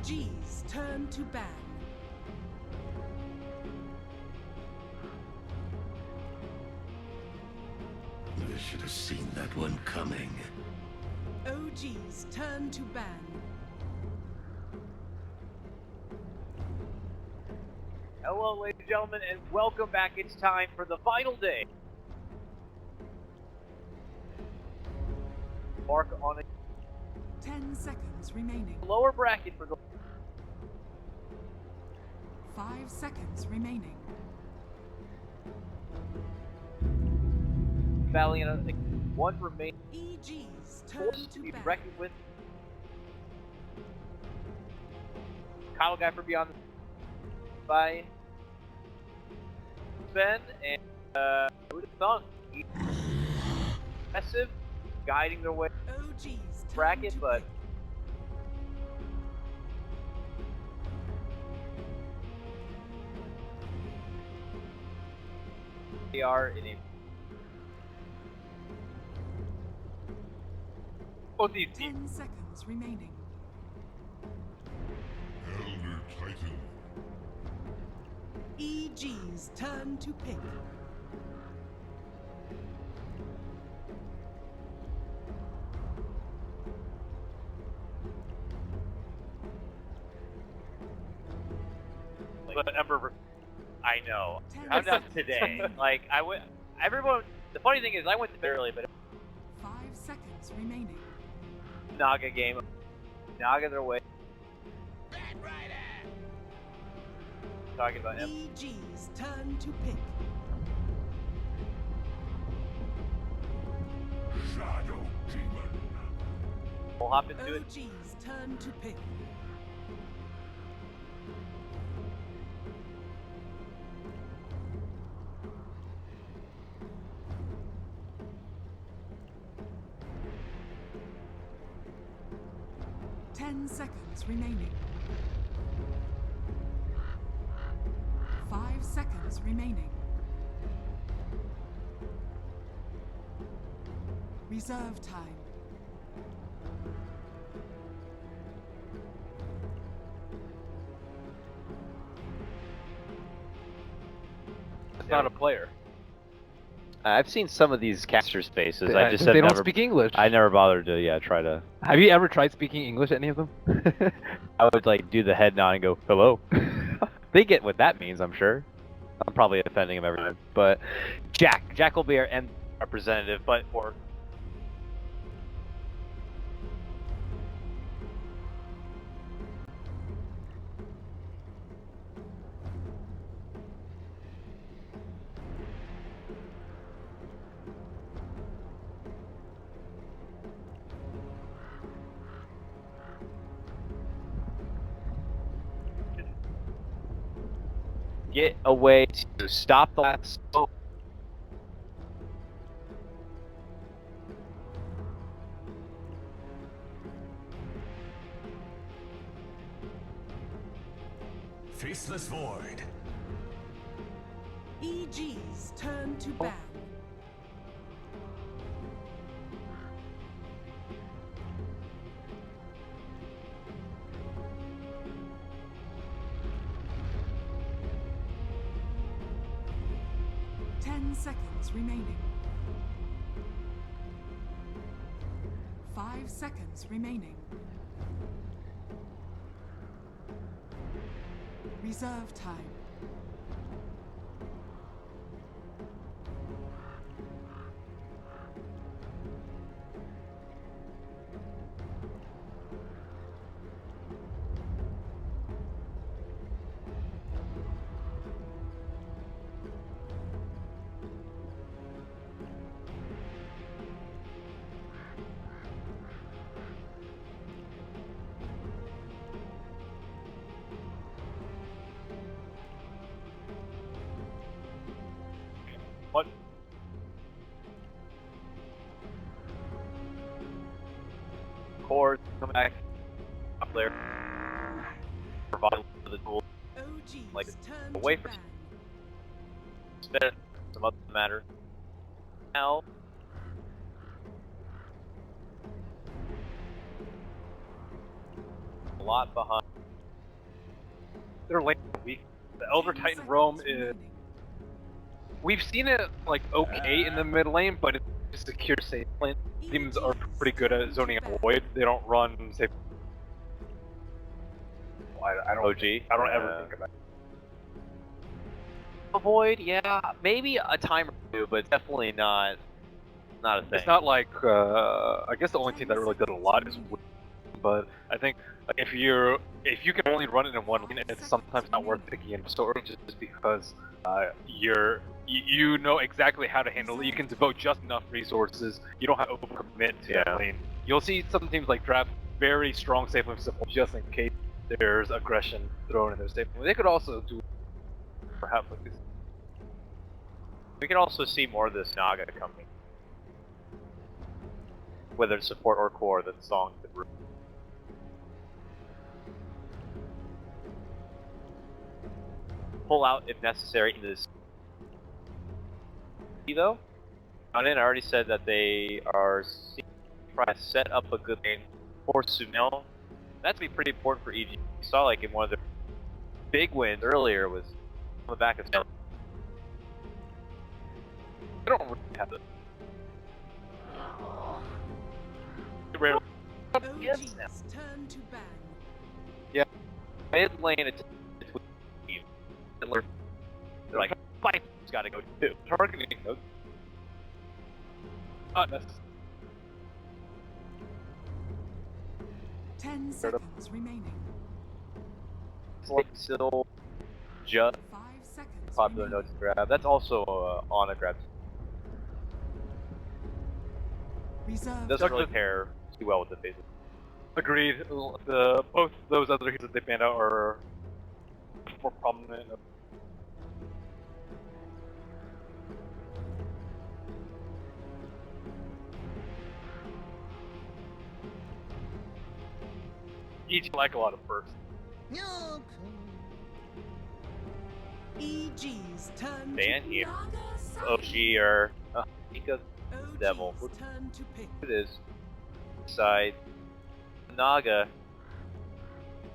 OG's turn to ban. I should have seen that one coming. OG's turn to ban. Hello, ladies and gentlemen, and welcome back. It's time for the final day. Mark on a 10 seconds remaining. lower bracket for the 5 seconds remaining. Valley and one remaining EG's turn force to to be ban. reckoned with. Kyle guy for beyond by Ben and who'd have thunk? Aggressive, guiding their way OG's turn bracket, to but pick. they are in a both these teams. 10 seconds remaining. Elder Titan. EG's turn to pick. But number, I know. 10 I'm not seconds today. remaining. Like I went. Everyone. The funny thing is, I went to bed early, but 5 seconds remaining. Naga game. Naga their way. Talking about him. EG's turn to pick. Shadow Demon. We'll hop into it. OG's turn to pick. Ten seconds remaining. 5 seconds remaining. Reserve time. It's not a player. I've seen some of these casters' faces. I just Since said they don't never. speak English. I never bothered to try to. Have you ever tried speaking English, any of them? I would like do the head nod and go hello. They get what that means, I'm sure. I'm probably offending them every time, but Jack will be our end representative, but for get a way to stop the last. Oh, Faceless Void. EG's turn to ban. Seconds remaining. 5 seconds remaining. Reserve time. What? Core coming back up there. Provide the tool. OG's Like, turn away to from- ban. Spend some other matter. Now. A lot behind. their lane weak. The Elder 10 Titan seconds roam is. remaining. We've seen it like okay in the mid lane, but it's a secure safe lane. Demons are pretty good at zoning out void. They don't run safe. I don't. OG. I don't ever think about it. Avoid, yeah, maybe a time or two, but definitely not a thing. It's not like I guess the only team that really did a lot is Win, but I think if you can only run it in one lane, it's sometimes not worth picking in so early just because you know exactly how to handle it. You can devote just enough resources. You don't have to overcommit to that lane. You'll see some teams like draft very strong safe lane support just in case there's aggression thrown in their safe lane. They could also do perhaps like this. We can also see more of this Naga coming. Whether it's support or core, that song could pull out if necessary in this. Though, on in, I already said that they are trying to set up a good lane for Sunil. That's be pretty important for EG. You saw like in one of their big wins earlier was on the back of Sunil. They don't really have it. OG's turn to ban. Mid lane, it's they're like, Pipe's gotta go too. Targeting those. Not necessarily. 10 seconds remaining. It's like still just 5 seconds popular remaining. notes to grab. That's also on a grab. Reserve Doesn't time. really pair too well with the phases. Agreed. Both those other heroes that they banned out are more prominent. Each like a lot of bursts. EG's turn Ban to here. Nagasaki. OG or Mika OG's Devil. turn to pick. it is. Side Naga.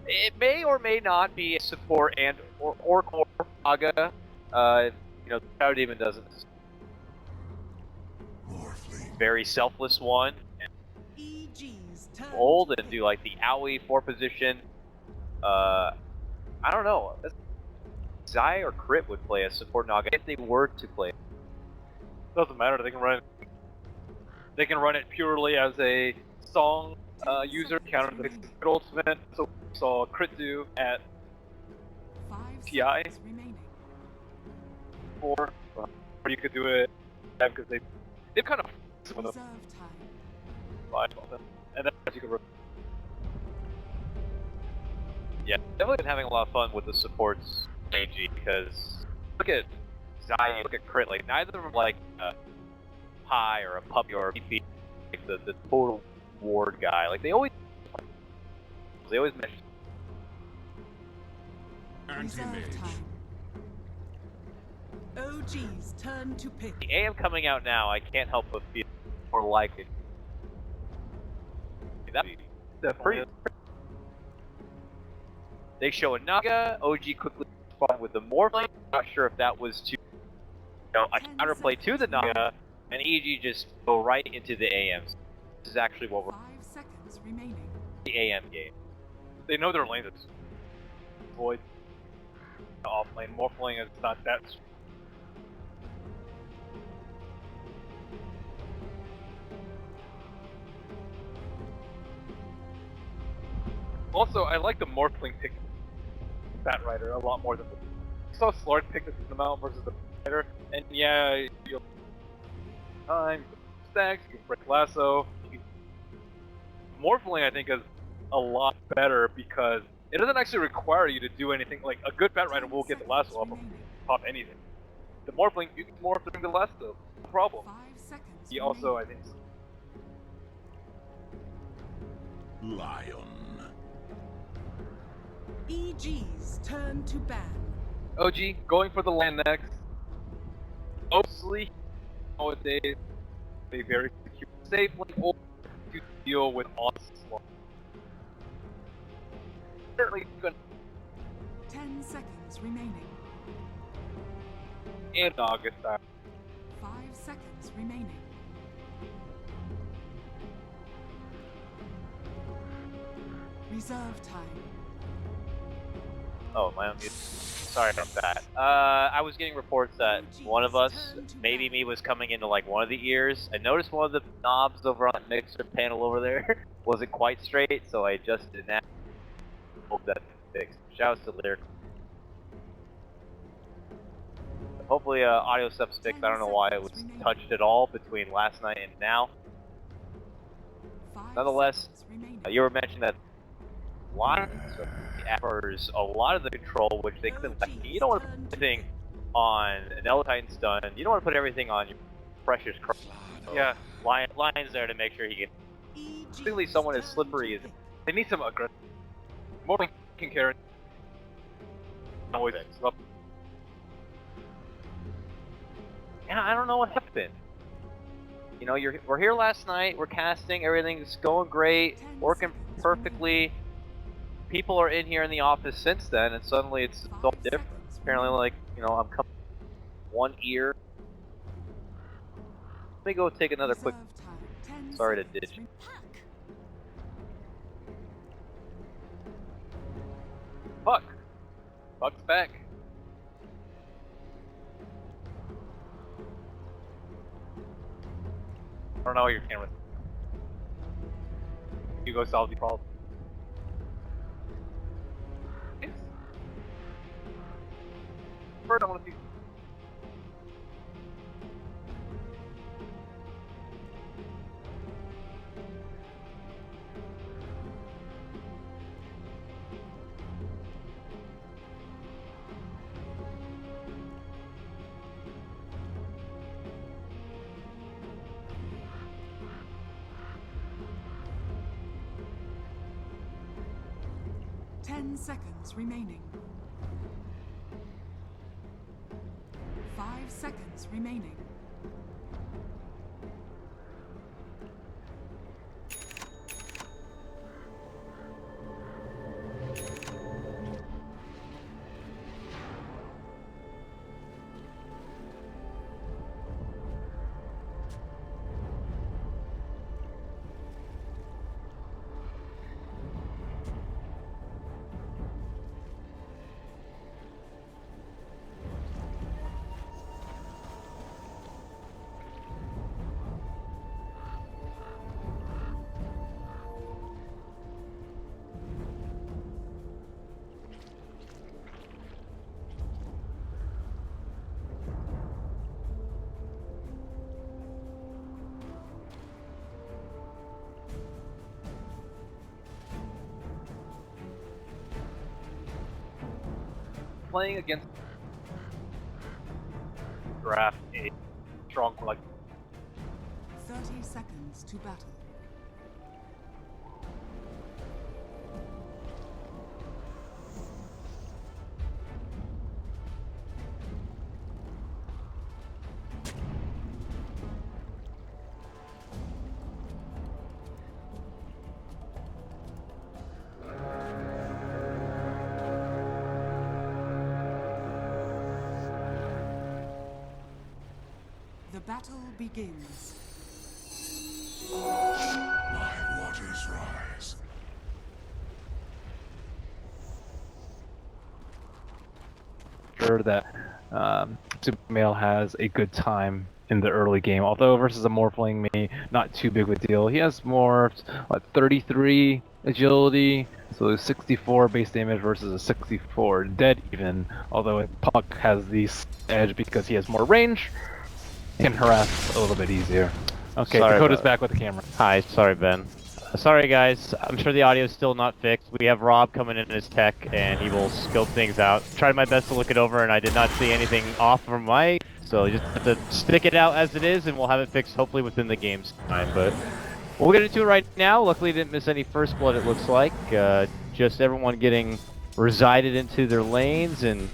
It may or may not be a support and or core Naga. You know, Shadow Demon doesn't. Morphling. Very selfless one. EG's turn Old to and pick. do like the owie 4 position. I don't know. Zai or Crit would play a support Naga if they were to play. Doesn't matter. They can run. They can run it purely as a song user counter the Crit ultimate. So we saw Crit do at 5 TI. seconds remaining. 4, or you could do it because they've kind of with a Reserve time. 5 on them, and then you could. Yeah, definitely been having a lot of fun with the supports AG because look at Zai, look at Crit. Like neither of them like a Pie or a Puppy or a PP, like the total ward guy. Like they always mention. Reserve Anti-mage. time. OG's turn to pick. The AM coming out now, I can't help but feel more like it. That'd be Definitely. They show a Naga, OG quickly respond with the Morphling. Not sure if that was to, a 10 counterplay to the seconds Naga, and EG just go right into the AMs. This is actually what we're 5 seconds remaining. the AM game. They know their lanes. It's Void. Off lane. Morphling is not that. Also, I like the Morphling pick Bat Rider a lot more than the. I saw Slard pick this amount versus the Rider, and yeah, you'll time stacks, you can break lasso. Morphling, I think, is a lot better because it doesn't actually require you to do anything. Like a good Bat Rider will get the lasso off of pop anything. The Morphling, you can morph during the lasso, no problem. 5 seconds. He also, I remaining. think. Lion. EG's turn to ban. OG going for the land next. Mostly nowadays a very secure, safe lane or to deal with onslaught. Certainly going 10 seconds remaining. In August. 5 seconds remaining. Reserve time. Oh, my own mute. Sorry about that. I was getting reports that one of us, maybe me, was coming into like one of the ears. I noticed one of the knobs over on that mixer panel over there wasn't quite straight, so I adjusted it now. Hope that's fixed. Shouts to Lyric. Hopefully, audio stuff's fixed. I don't know why it was touched at all between last night and now. 5 Nonetheless, seconds remaining. you were mentioning that a lot of the offers a lot of the control, which they couldn't. Like, you don't want to put everything on an L Titan stun. You don't want to put everything on your precious Yeah. Lion's there to make sure he can. EG's Particularly someone as turn slippery to as. pick. They need some aggressive. More can carry. Always up. Yeah, I don't know what happened. You know, we're here last night. We're casting. Everything's going great, 10 working seconds perfectly. People are in here in the office since then, and suddenly it's all 5 different. seconds Apparently, remaining. like, you know, I'm coming one ear. Let me go take another quick. Reserve time. 10 Sorry to seconds ditch. rem- Fuck. Fuck's back. I don't know your camera. You go solve the problem. First, I want to see. Ten seconds remaining. 5 seconds remaining. Playing against draft a strong like 30 seconds to battle. The battle begins. My waters rise. sure that Super Male has a good time in the early game. Although versus a Morphling me, not too big of a deal. He has more, what, 33 agility, so 64 base damage versus a 64 dead even. Although Puck has the edge because he has more range, he can harass a little bit easier. Okay, Sorry Dakota's about- back with the camera. Hi, sorry Ben. Sorry guys, I'm sure the audio is still not fixed. We have Rob coming in as tech and he will scope things out. Tried my best to look it over and I did not see anything off from my, so you just have to stick it out as it is and we'll have it fixed hopefully within the game's time. But we'll get into it right now. Luckily didn't miss any first blood it looks like. Just everyone getting resided into their lanes and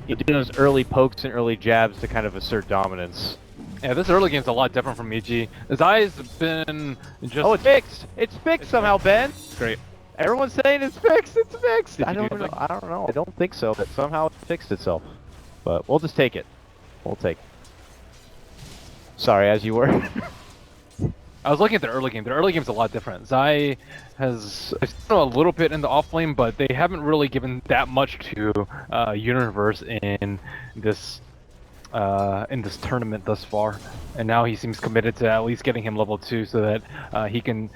doing those early pokes and early jabs to kind of assert dominance. Yeah, this early game's a lot different from EG. His eyes have been just... Oh, it's fixed! It's fixed somehow, Ben! great. Everyone's saying it's fixed. It's fixed. I don't know. I don't know. I don't think so. But somehow it fixed itself. But we'll just take it. We'll take it. Sorry, as you were. I was looking at the early game. The early game's a lot different. Zai has still a little bit in the off lane, but they haven't really given that much to Universe in this tournament thus far. And now he seems committed to at least getting him level 2 so that he can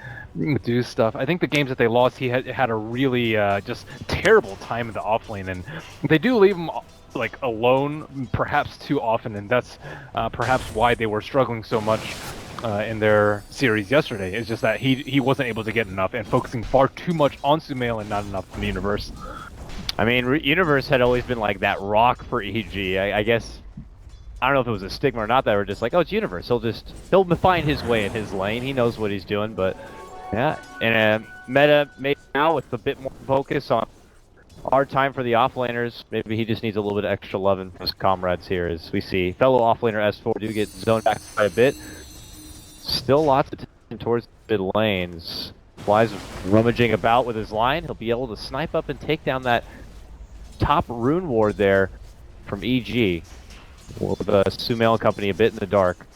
do stuff. I think the games that they lost, he had a really just terrible time in the off lane, and they do leave him like alone perhaps too often, and that's perhaps why they were struggling so much in their series yesterday. It's just that he wasn't able to get enough and focusing far too much on Sumail and not enough on the Universe. I mean, Universe had always been like that rock for EG. I guess, I don't know if it was a stigma or not, that we're just like, oh, it's Universe. He'll find his way in his lane. He knows what he's doing, but yeah. And meta maybe now with a bit more focus on hard time for the offlaners. Maybe he just needs a little bit of extra loving from his comrades here, as we see fellow offlaner S4 do get zoned back by a bit. Still lots of attention towards the mid lanes. Fly's rummaging about with his line. He'll be able to snipe up and take down that top rune ward there from EG. With Sumail and company a bit in the dark.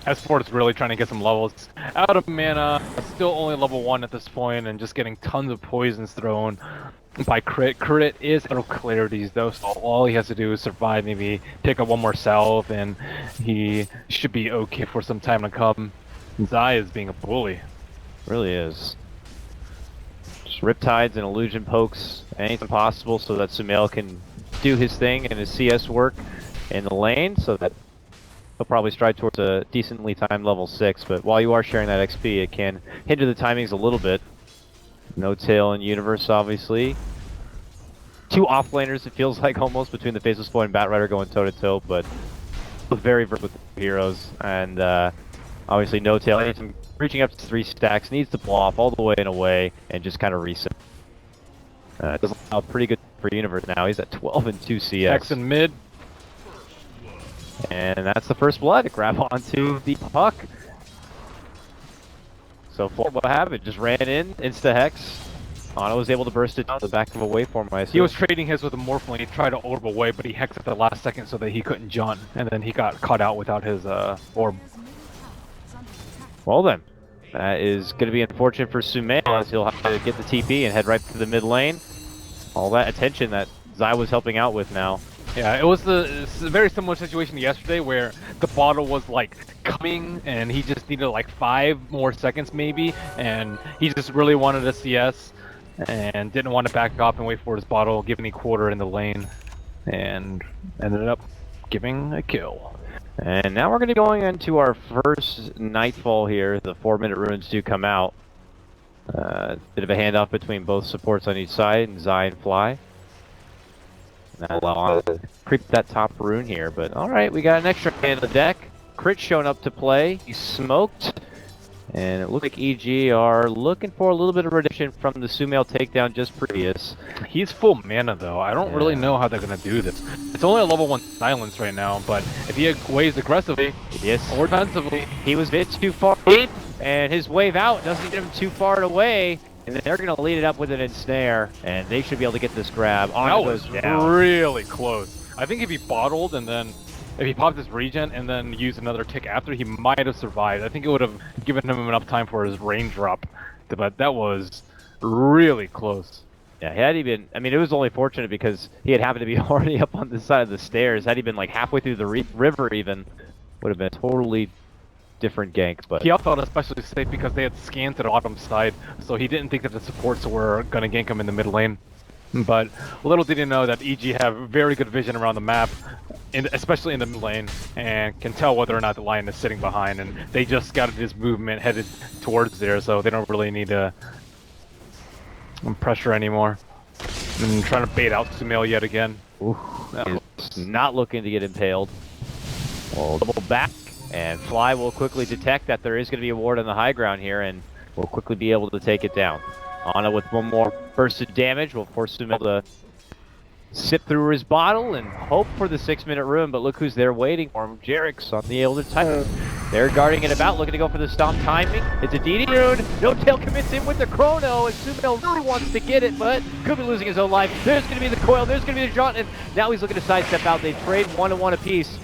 S4 is really trying to get some levels out of mana. Still only level 1 at this point, and just getting tons of poisons thrown by Crit. Crit is out of clarities though, so all he has to do is survive, maybe pick up one more salve, and he should be okay for some time to come. Zai is being a bully. Really is. Just Riptides and Illusion pokes, anything possible so that Sumail can do his thing and his CS work in the lane, so that he'll probably stride towards a decently timed level 6, but while you are sharing that XP, it can hinder the timings a little bit. No tail in Universe, obviously. Two offlaners, it feels like, almost, between the Faceless Boy and Batrider going toe-to-toe, but very versatile with heroes, and obviously no tail. Anytime reaching up to 3 stacks, needs to blow off all the way and away, and just kind of reset. Does a pretty good for Universe now. He's at 12 and 2 CS. X in mid. And that's the first blood. Grab onto the puck. So what happened? Just ran in, insta-hex. Ana was able to burst it down to the back of a waveform, I assume. He was trading his with a Morphling. He tried to orb away, but he hexed at the last second so that he couldn't jaunt, and then he got caught out without his orb. Well then, that is going to be unfortunate for Sumail, as he'll have to get the TP and head right to the mid lane. All that attention that Zai was helping out with now. Yeah, it's a very similar situation to yesterday where the bottle was like coming and he just needed like 5 more seconds maybe, and he just really wanted a CS and didn't want to back up and wait for his bottle, give any quarter in the lane, and ended up giving a kill. And now we're going to be going into our first Nightfall here. The 4-minute runes do come out. Bit of a handoff between both supports on each side, and Zai and Fly. That'll allow to creep that top rune here, but alright, we got an extra hand on the deck. Crit showing up to play. He's smoked. And it looks like EG are looking for a little bit of redemption from the Sumail takedown just previous. He's full mana though. I don't really know how they're going to do this. It's only a level 1 silence right now, but if he waves aggressively or defensively, he was a bit too far deep, and his wave out doesn't get him too far away. And then they're going to lead it up with an ensnare, and they should be able to get this grab. That was really close. I think if he bottled and then if he popped his regen and then used another tick after, he might have survived. I think it would have given him enough time for his range drop, but that was really close. Yeah, had he been, I mean, it was only fortunate because he had happened to be already up on this side of the stairs. Had he been like halfway through the river even, would have been a totally different gank. But he also felt especially safe because they had scanned to the bottom side, so he didn't think that the supports were going to gank him in the mid lane. But little did he know that EG have very good vision around the map, especially in the mid lane, and can tell whether or not the Lion is sitting behind, and they just scouted his movement headed towards there, so they don't really need to pressure anymore. And trying to bait out Sumail yet again. Ooh, he's not looking to get impaled. We'll double back, and Fly will quickly detect that there is going to be a ward on the high ground here, and will quickly be able to take it down. Ana with one more burst of damage will force Sumail to sip through his bottle and hope for the 6-minute rune, but look who's there waiting for him. Jarix on the Elder Titan. They're guarding it about, looking to go for the stomp timing. It's a DD rune. No Tail commits in with the chrono, and Sumail really wants to get it, but could be losing his own life. There's going to be the coil, there's going to be the jaunt, and now he's looking to sidestep out. They trade 1-1 apiece.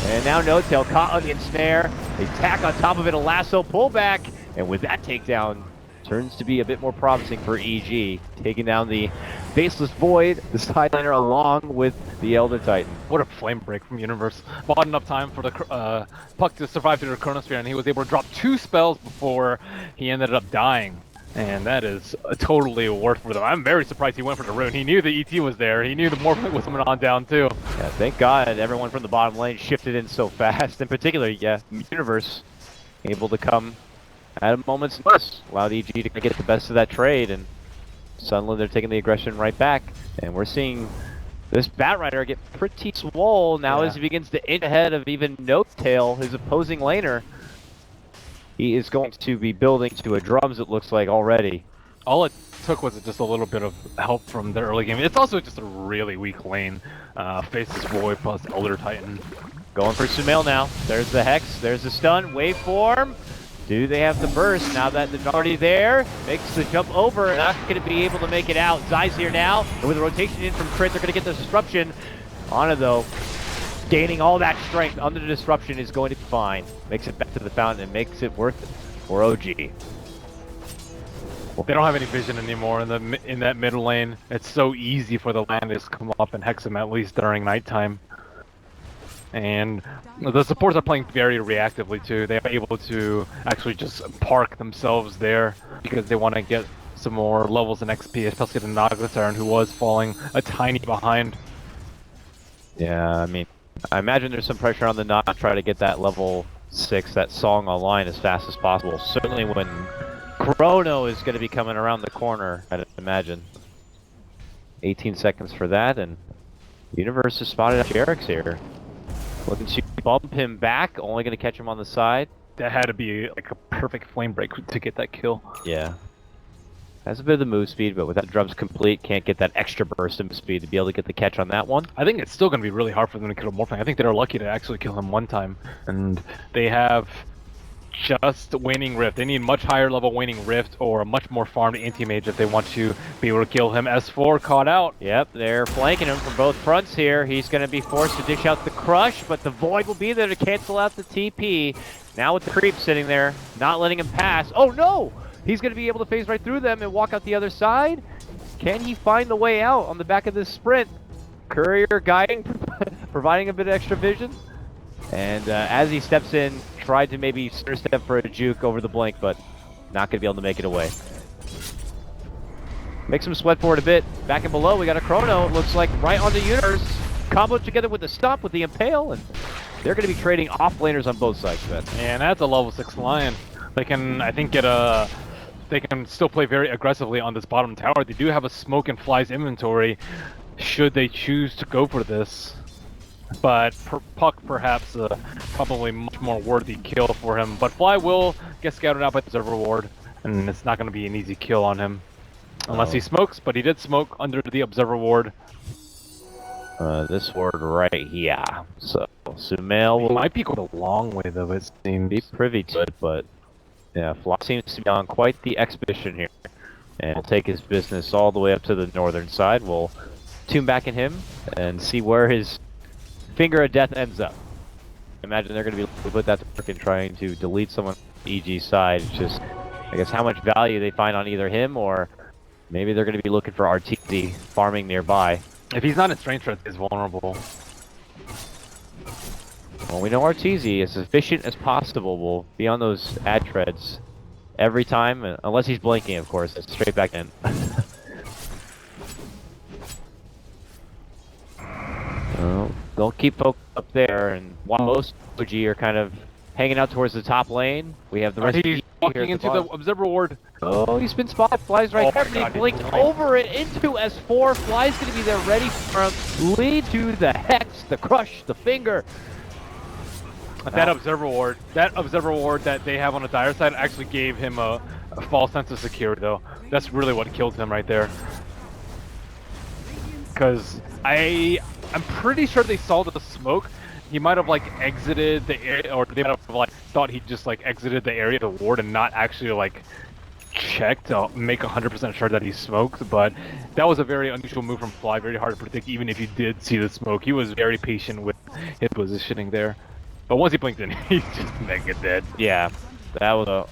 And now No Tail caught on the ensnare. They tack on top of it a lasso pullback, and with that takedown, turns to be a bit more promising for EG, taking down the Faceless Void, the sidelaner, along with the Elder Titan. What a flame break from Universe. Bought enough time for the puck to survive through the Chronosphere, and he was able to drop 2 spells before he ended up dying. And that is totally worth for them. I'm very surprised he went for the rune. He knew the ET was there. He knew the Morphling was coming on down too. Yeah, thank God everyone from the bottom lane shifted in so fast. In particular, yeah, Universe able to come at a moment's notice, allowed EG to get the best of that trade, and suddenly they're taking the aggression right back. And we're seeing this Batrider get pretty swole now as he begins to inch ahead of even No Tail, his opposing laner. He is going to be building to a drums, it looks like, already. All it took was just a little bit of help from the early game. It's also just a really weak lane. Faceless Void plus Elder Titan. Going for Sumail now. There's the Hex, there's the stun, waveform. Do they have the burst now that they're already there? Makes the jump over, not going to be able to make it out. Zai's here now, and with the rotation in from Crit, they're going to get the disruption. Ana, though, gaining all that strength under the disruption is going to be fine. Makes it back to the fountain and makes it worth it for OG. They don't have any vision anymore in that middle lane. It's so easy for the land to just come up and hex him, at least during nighttime. And the supports are playing very reactively too. They are able to actually just park themselves there because they want to get some more levels in XP, especially the Nagasiren, who was falling a tiny behind. Yeah, I mean, I imagine there's some pressure on the Nog to try to get that level 6, that song online as fast as possible. Certainly when Chrono is going to be coming around the corner, I'd imagine. 18 seconds for that, and Universe has spotted Jarix here. Looking to bump him back, only going to catch him on the side. That had to be like a perfect flame break to get that kill. Yeah. Has a bit of the move speed, but with that drums complete, can't get that extra burst of speed to be able to get the catch on that one. I think it's still going to be really hard for them to kill Morphling. I think they're lucky to actually kill him one time. And they have just Waning Rift. They need much higher level Waning Rift or a much more farmed anti-mage if they want to be able to kill him. S4 caught out. Yep, they're flanking him from both fronts here. He's going to be forced to dish out the crush, but the Void will be there to cancel out the TP. Now with the creep sitting there, not letting him pass. Oh no! He's going to be able to phase right through them and walk out the other side. Can he find the way out on the back of this sprint? Courier guiding, providing a bit of extra vision. And as he steps in, tried to maybe step for a juke over the blink, but not going to be able to make it away. Makes him sweat for it a bit. Back and below, we got a Chrono. It looks like right on the Universe. Combo together with the Stomp with the Impale, and they're going to be trading off laners on both sides, Ben. And that's a level 6 Lion. They can, I think, get a... They can still play very aggressively on this bottom tower. They do have a Smoke and Flies inventory, should they choose to go for this. But Puck perhaps probably much more worthy kill for him. But Fly will get scouted out by the Observer Ward, and it's not going to be an easy kill on him. Unless he smokes, but he did smoke under the Observer Ward. This ward right here. So Sumail might be going a long way though, it seems. Be privy to it, but yeah, Fly seems to be on quite the expedition here. And we'll take his business all the way up to the northern side. We'll tune back in him and see where his finger of death ends up. Imagine they're going to be put that to work in trying to delete someone on EG's side. It's just, I guess, how much value they find on either him, or maybe they're going to be looking for RTZ farming nearby. If he's not in strength threat, he's vulnerable. Well, we know RTZ, as efficient as possible, will be on those ad treads every time, unless he's blinking, of course. It's straight back in. They'll keep folk up there, and while most OG are kind of hanging out towards the top lane, we have the rest of the walking into the Observer Ward. Oh, he's been spotted. Fly's right there, but he blinked over it into S4. Fly's going to be there ready for him. Lead to the Hex, the Crush, the Finger. That Observer Ward that they have on the dire side actually gave him a false sense of security, though. That's really what killed him right there. because I'm pretty sure they saw the smoke. He might have like exited the area, or they might have like thought he just like exited the area to ward and not actually like checked to make 100% sure that he smoked. But that was a very unusual move from Fly, very hard to predict even if you did see the smoke. He was very patient with his positioning there. But once he blinked in, he's just mega dead. Yeah, that was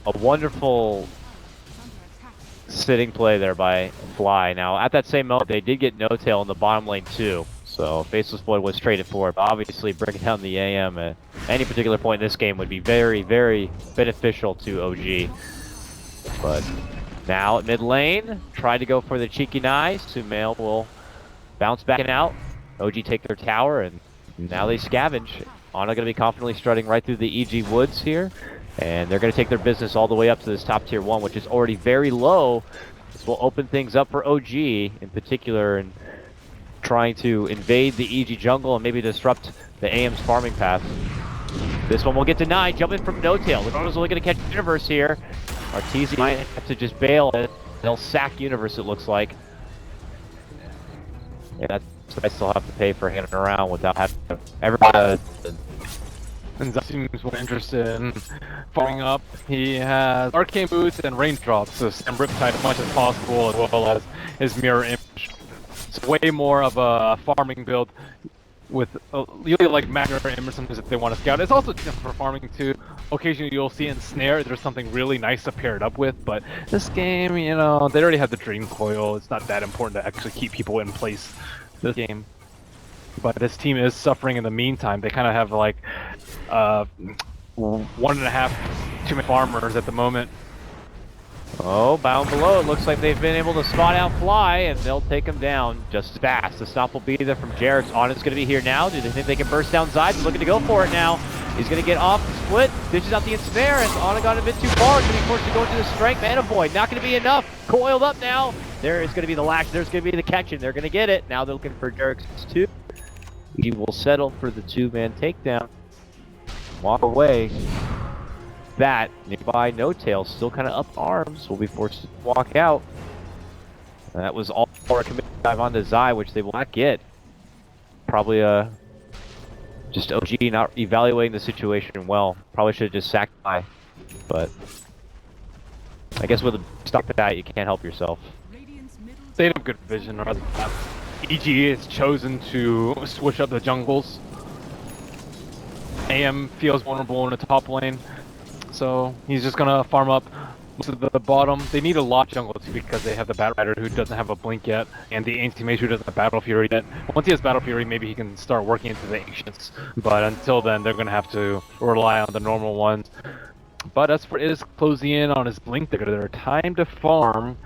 a wonderful sitting play there by Fly. Now, at that same moment, they did get No Tail in the bottom lane too. So Faceless Void was traded for it. But obviously, bringing down the AM at any particular point in this game would be very, very beneficial to OG. But now at mid lane, try to go for the cheeky knives. Sumail will bounce back and out. OG take their tower, and now they scavenge. Ana going to be confidently strutting right through the EG woods here. And they're going to take their business all the way up to this top tier 1, which is already very low. This will open things up for OG in particular, and trying to invade the EG jungle and maybe disrupt the AM's farming path. This one will get denied, jumping from No Tail. Lucaro's only going to catch Universe here. Arteezy might have to just bail it. They'll sack Universe, it looks like. Yeah, that's what I still have to pay for hanging around without having to ever... And Zai seems more interested in farming up. He has Arcane Boots and Raindrops to stem Riptide as much as possible, as well as his Mirror Image. It's way more of a farming build with usually like Magna or Image sometimes if they want to scout. It's also just for farming too. Occasionally you'll see in Snare there's something really nice to pair it up with, but this game, you know, they already have the Dream Coil. It's not that important to actually keep people in place this game. But this team is suffering in the meantime. They kind of have like 1.5 too many farmers at the moment. Oh, bound below. It looks like they've been able to spot out Fly, and they'll take him down just fast. The stop will be there from Jarek's. Ana's going to be here now. Do they think they can burst down Zai? He's looking to go for it now. He's going to get off the split, dishes out the ensnare, and Ana got a bit too far. Going to be forced to go into the strength. Mana Void, not going to be enough. Coiled up now. There is going to be the latch. There's going to be the catching. They're going to get it. Now they're looking for Jarek's 2. He will settle for the 2-man takedown. Walk away. That nearby No Tail still kind of up arms. Will be forced to walk out. That was all for a committed dive onto Zai, which they will not get. Probably just OG not evaluating the situation well. Probably should have just sacked Zai. But I guess with a stop at that, you can't help yourself. They have good vision rather than that. EG has chosen to switch up the jungles. AM feels vulnerable in the top lane, so he's just gonna farm up most of the bottom. They need a lot of jungle too because they have the Battle Rider who doesn't have a blink yet, and the Anti-Mage who doesn't have Battle Fury yet. Once he has Battle Fury, maybe he can start working into the Ancients, but until then, they're gonna have to rely on the normal ones. But Esper is closing in on his blink there. Their time to farm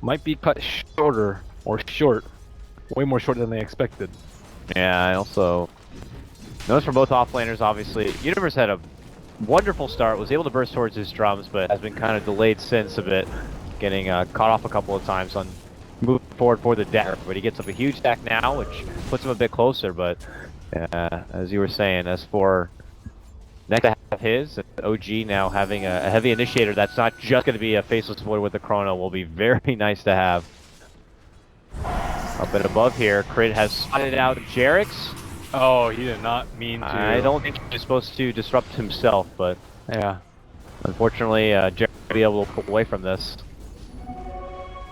might be cut shorter, or short. Way more short than they expected. Yeah, I also noticed for both offlaners, obviously, Universe had a wonderful start, was able to burst towards his drums, but has been kind of delayed since a bit, getting caught off a couple of times on moving forward for the deck. But he gets up a huge stack now, which puts him a bit closer. But as you were saying, as for next to have his, OG now having a heavy initiator that's not just going to be a Faceless Void with the Chrono will be very nice to have. Up and above here, Crit has spotted out Jarek's. Oh, he did not mean to. I don't think he was supposed to disrupt himself, but yeah. Unfortunately, Jarek will be able to pull away from this.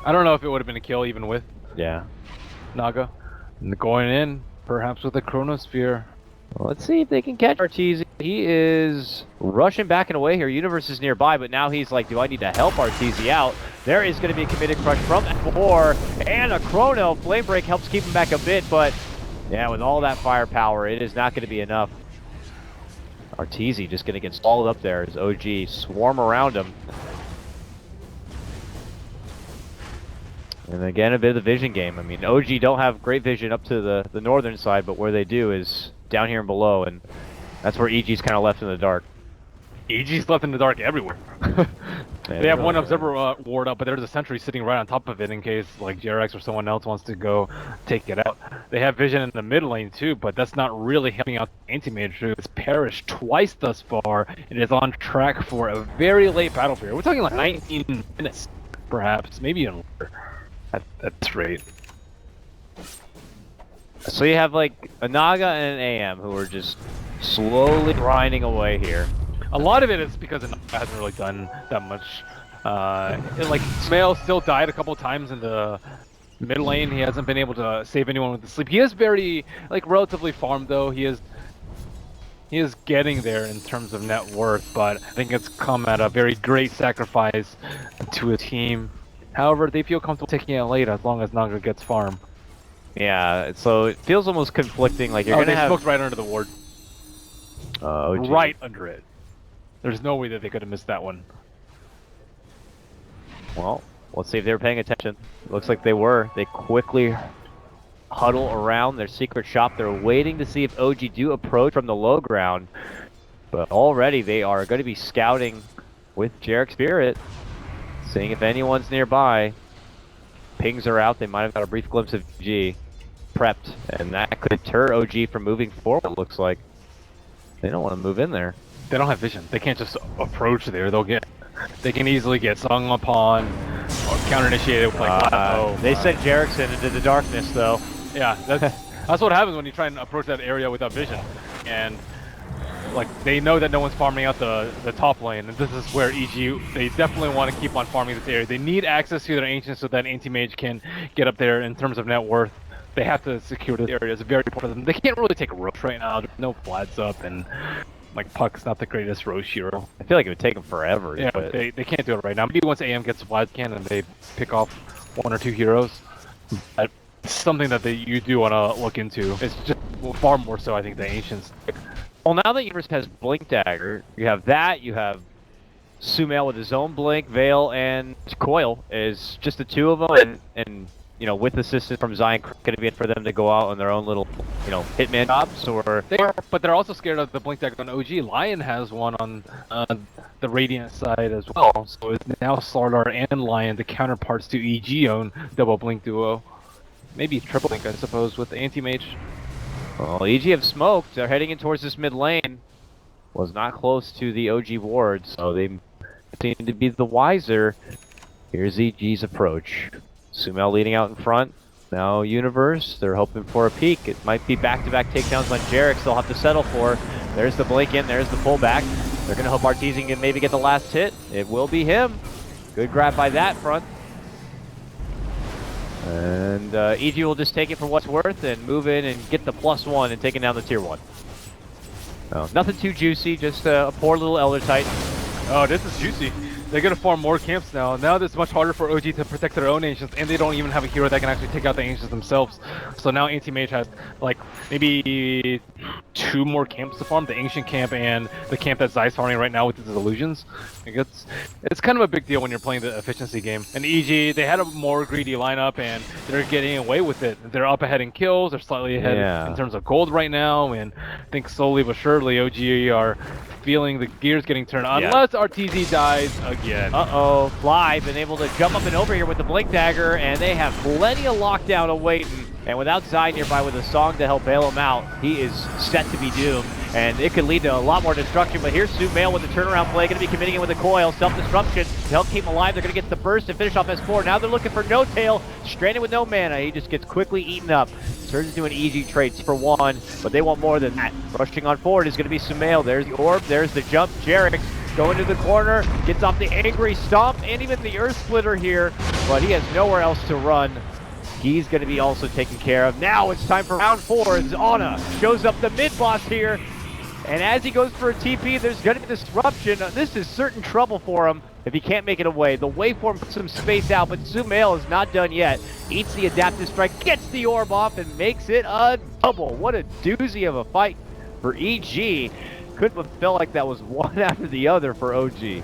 I don't know if it would have been a kill even with Naga. And going in, perhaps with a Chronosphere. Well, let's see if they can catch Arteezy. He is rushing back and away here. Universe is nearby, but now he's like, do I need to help Arteezy out? There is going to be a committed crush from F4, and a Chrono. Flame Break helps keep him back a bit, but yeah, with all that firepower, it is not going to be enough. Arteezy just going to get stalled up there as OG swarm around him. And again, a bit of the vision game. I mean, OG don't have great vision up to the northern side, but where they do is down here and below, and that's where EG's kind of left in the dark. EG's left in the dark everywhere. They have one observer ward up, but there's a sentry sitting right on top of it in case like JRX or someone else wants to go take it out. They have vision in the mid lane too, but that's not really helping out the Anti-Mage who has perished twice thus far. It is on track for a very late battle period. We're talking like 19 minutes, perhaps, maybe even longer at this rate. So you have like a Naga and an AM who are just slowly grinding away here. A lot of it is because the Naga hasn't really done that much. Like Smail still died a couple times in the mid lane. He hasn't been able to save anyone with the sleep. He is very like relatively farmed though. He is getting there in terms of net worth, but I think it's come at a very great sacrifice to a team. However, they feel comfortable taking it late as long as Naga gets farm. Yeah, so it feels almost conflicting. Like you're gonna they have smoked right under the ward. OG. Right under it. There's no way that they could have missed that one. Well, let's see if they were paying attention. Looks like they were. They quickly huddle around their secret shop. They're waiting to see if OG do approach from the low ground. But already they are going to be scouting with Jarek Spirit, seeing if anyone's nearby. Pings are out. They might have got a brief glimpse of G. Prepped. And that could deter OG from moving forward, it looks like. They don't want to move in there. They don't have vision. They can't just approach there. They can easily get sung upon or counter-initiated with like They sent Jerickson into the darkness, though. Yeah, that's what happens when you try and approach that area without vision. And like they know that no one's farming out the top lane, and this is where EG, they definitely want to keep on farming this area. They need access to their ancients so that anti-mage can get up there in terms of net worth. They have to secure this area. It's very important for them. They can't really take a Roche right now. There's no Vlad's up, and like Puck's not the greatest Roche hero. I feel like it would take them forever. Yeah, but they can't do it right now. Maybe once AM gets Vlad cannon, they pick off 1 or 2 heroes. That's something that you do want to look into. It's just far more so, I think, the ancients. Well, now that Universe has Blink Dagger, you have that, you have Sumail with his own Blink, Veil, and Coil is just the two of them, and you know, with assistance from Zion, going to be for them to go out on their own little, you know, hitman jobs, or... But they're also scared of the Blink Dagger on OG. Lion has one on the Radiant side as well, so it's now Slardar and Lion, the counterparts to EG own double Blink duo. Maybe triple Blink, I suppose, with the Anti-Mage. Well, EG have smoked. They're heading in towards this mid lane. Was not close to the OG ward, so they seem to be the wiser. Here's EG's approach. Sumail leading out in front. Now Universe, they're hoping for a peek. It might be back-to-back takedowns on Jarek, they'll have to settle for. There's the blink in, there's the pullback. They're going to hope Artesian can maybe get the last hit. It will be him. Good grab by that front. And EG will just take it for what's worth and move in and get the +1 and taking down the tier 1. Oh, nothing too juicy, just a poor little Elder Titan. Oh, this is juicy. They're gonna farm more camps now. Now it's much harder for OG to protect their own ancients, and they don't even have a hero that can actually take out the ancients themselves. So now Anti-Mage has like maybe 2 more camps to farm, the ancient camp and the camp that Zai's farming right now with his illusions. Like it's kind of a big deal when you're playing the efficiency game. And EG, they had a more greedy lineup, and they're getting away with it. They're up ahead in kills, they're slightly ahead in terms of gold right now, and I think slowly but surely OG are feeling the gears getting turned, unless RTZ dies again. Uh-oh, Fly been able to jump up and over here with the Blink Dagger, and they have plenty of lockdown awaiting. And without Zai nearby with a song to help bail him out, he is set to be doomed. And it could lead to a lot more destruction, but here's Sumail with the turnaround play, going to be committing it with a coil, self-destruction to help keep him alive. They're going to get the burst and finish off S4. Now they're looking for No Tail, stranded with no mana. He just gets quickly eaten up. Turns into an EG trade for 1, but they want more than that. Rushing on forward is going to be Sumail. There's the orb, there's the jump. Jarek going to the corner, gets off the angry stomp, and even the earth splitter here, but he has nowhere else to run. He's going to be also taken care of. Now it's time for round 4 as Ana shows up the mid-boss here. And as he goes for a TP, there's going to be disruption. This is certain trouble for him if he can't make it away. The waveform puts some space out, but Sumail is not done yet. Eats the adaptive strike, gets the orb off, and makes it a double. What a doozy of a fight for EG. Couldn't have felt like that was one after the other for OG. They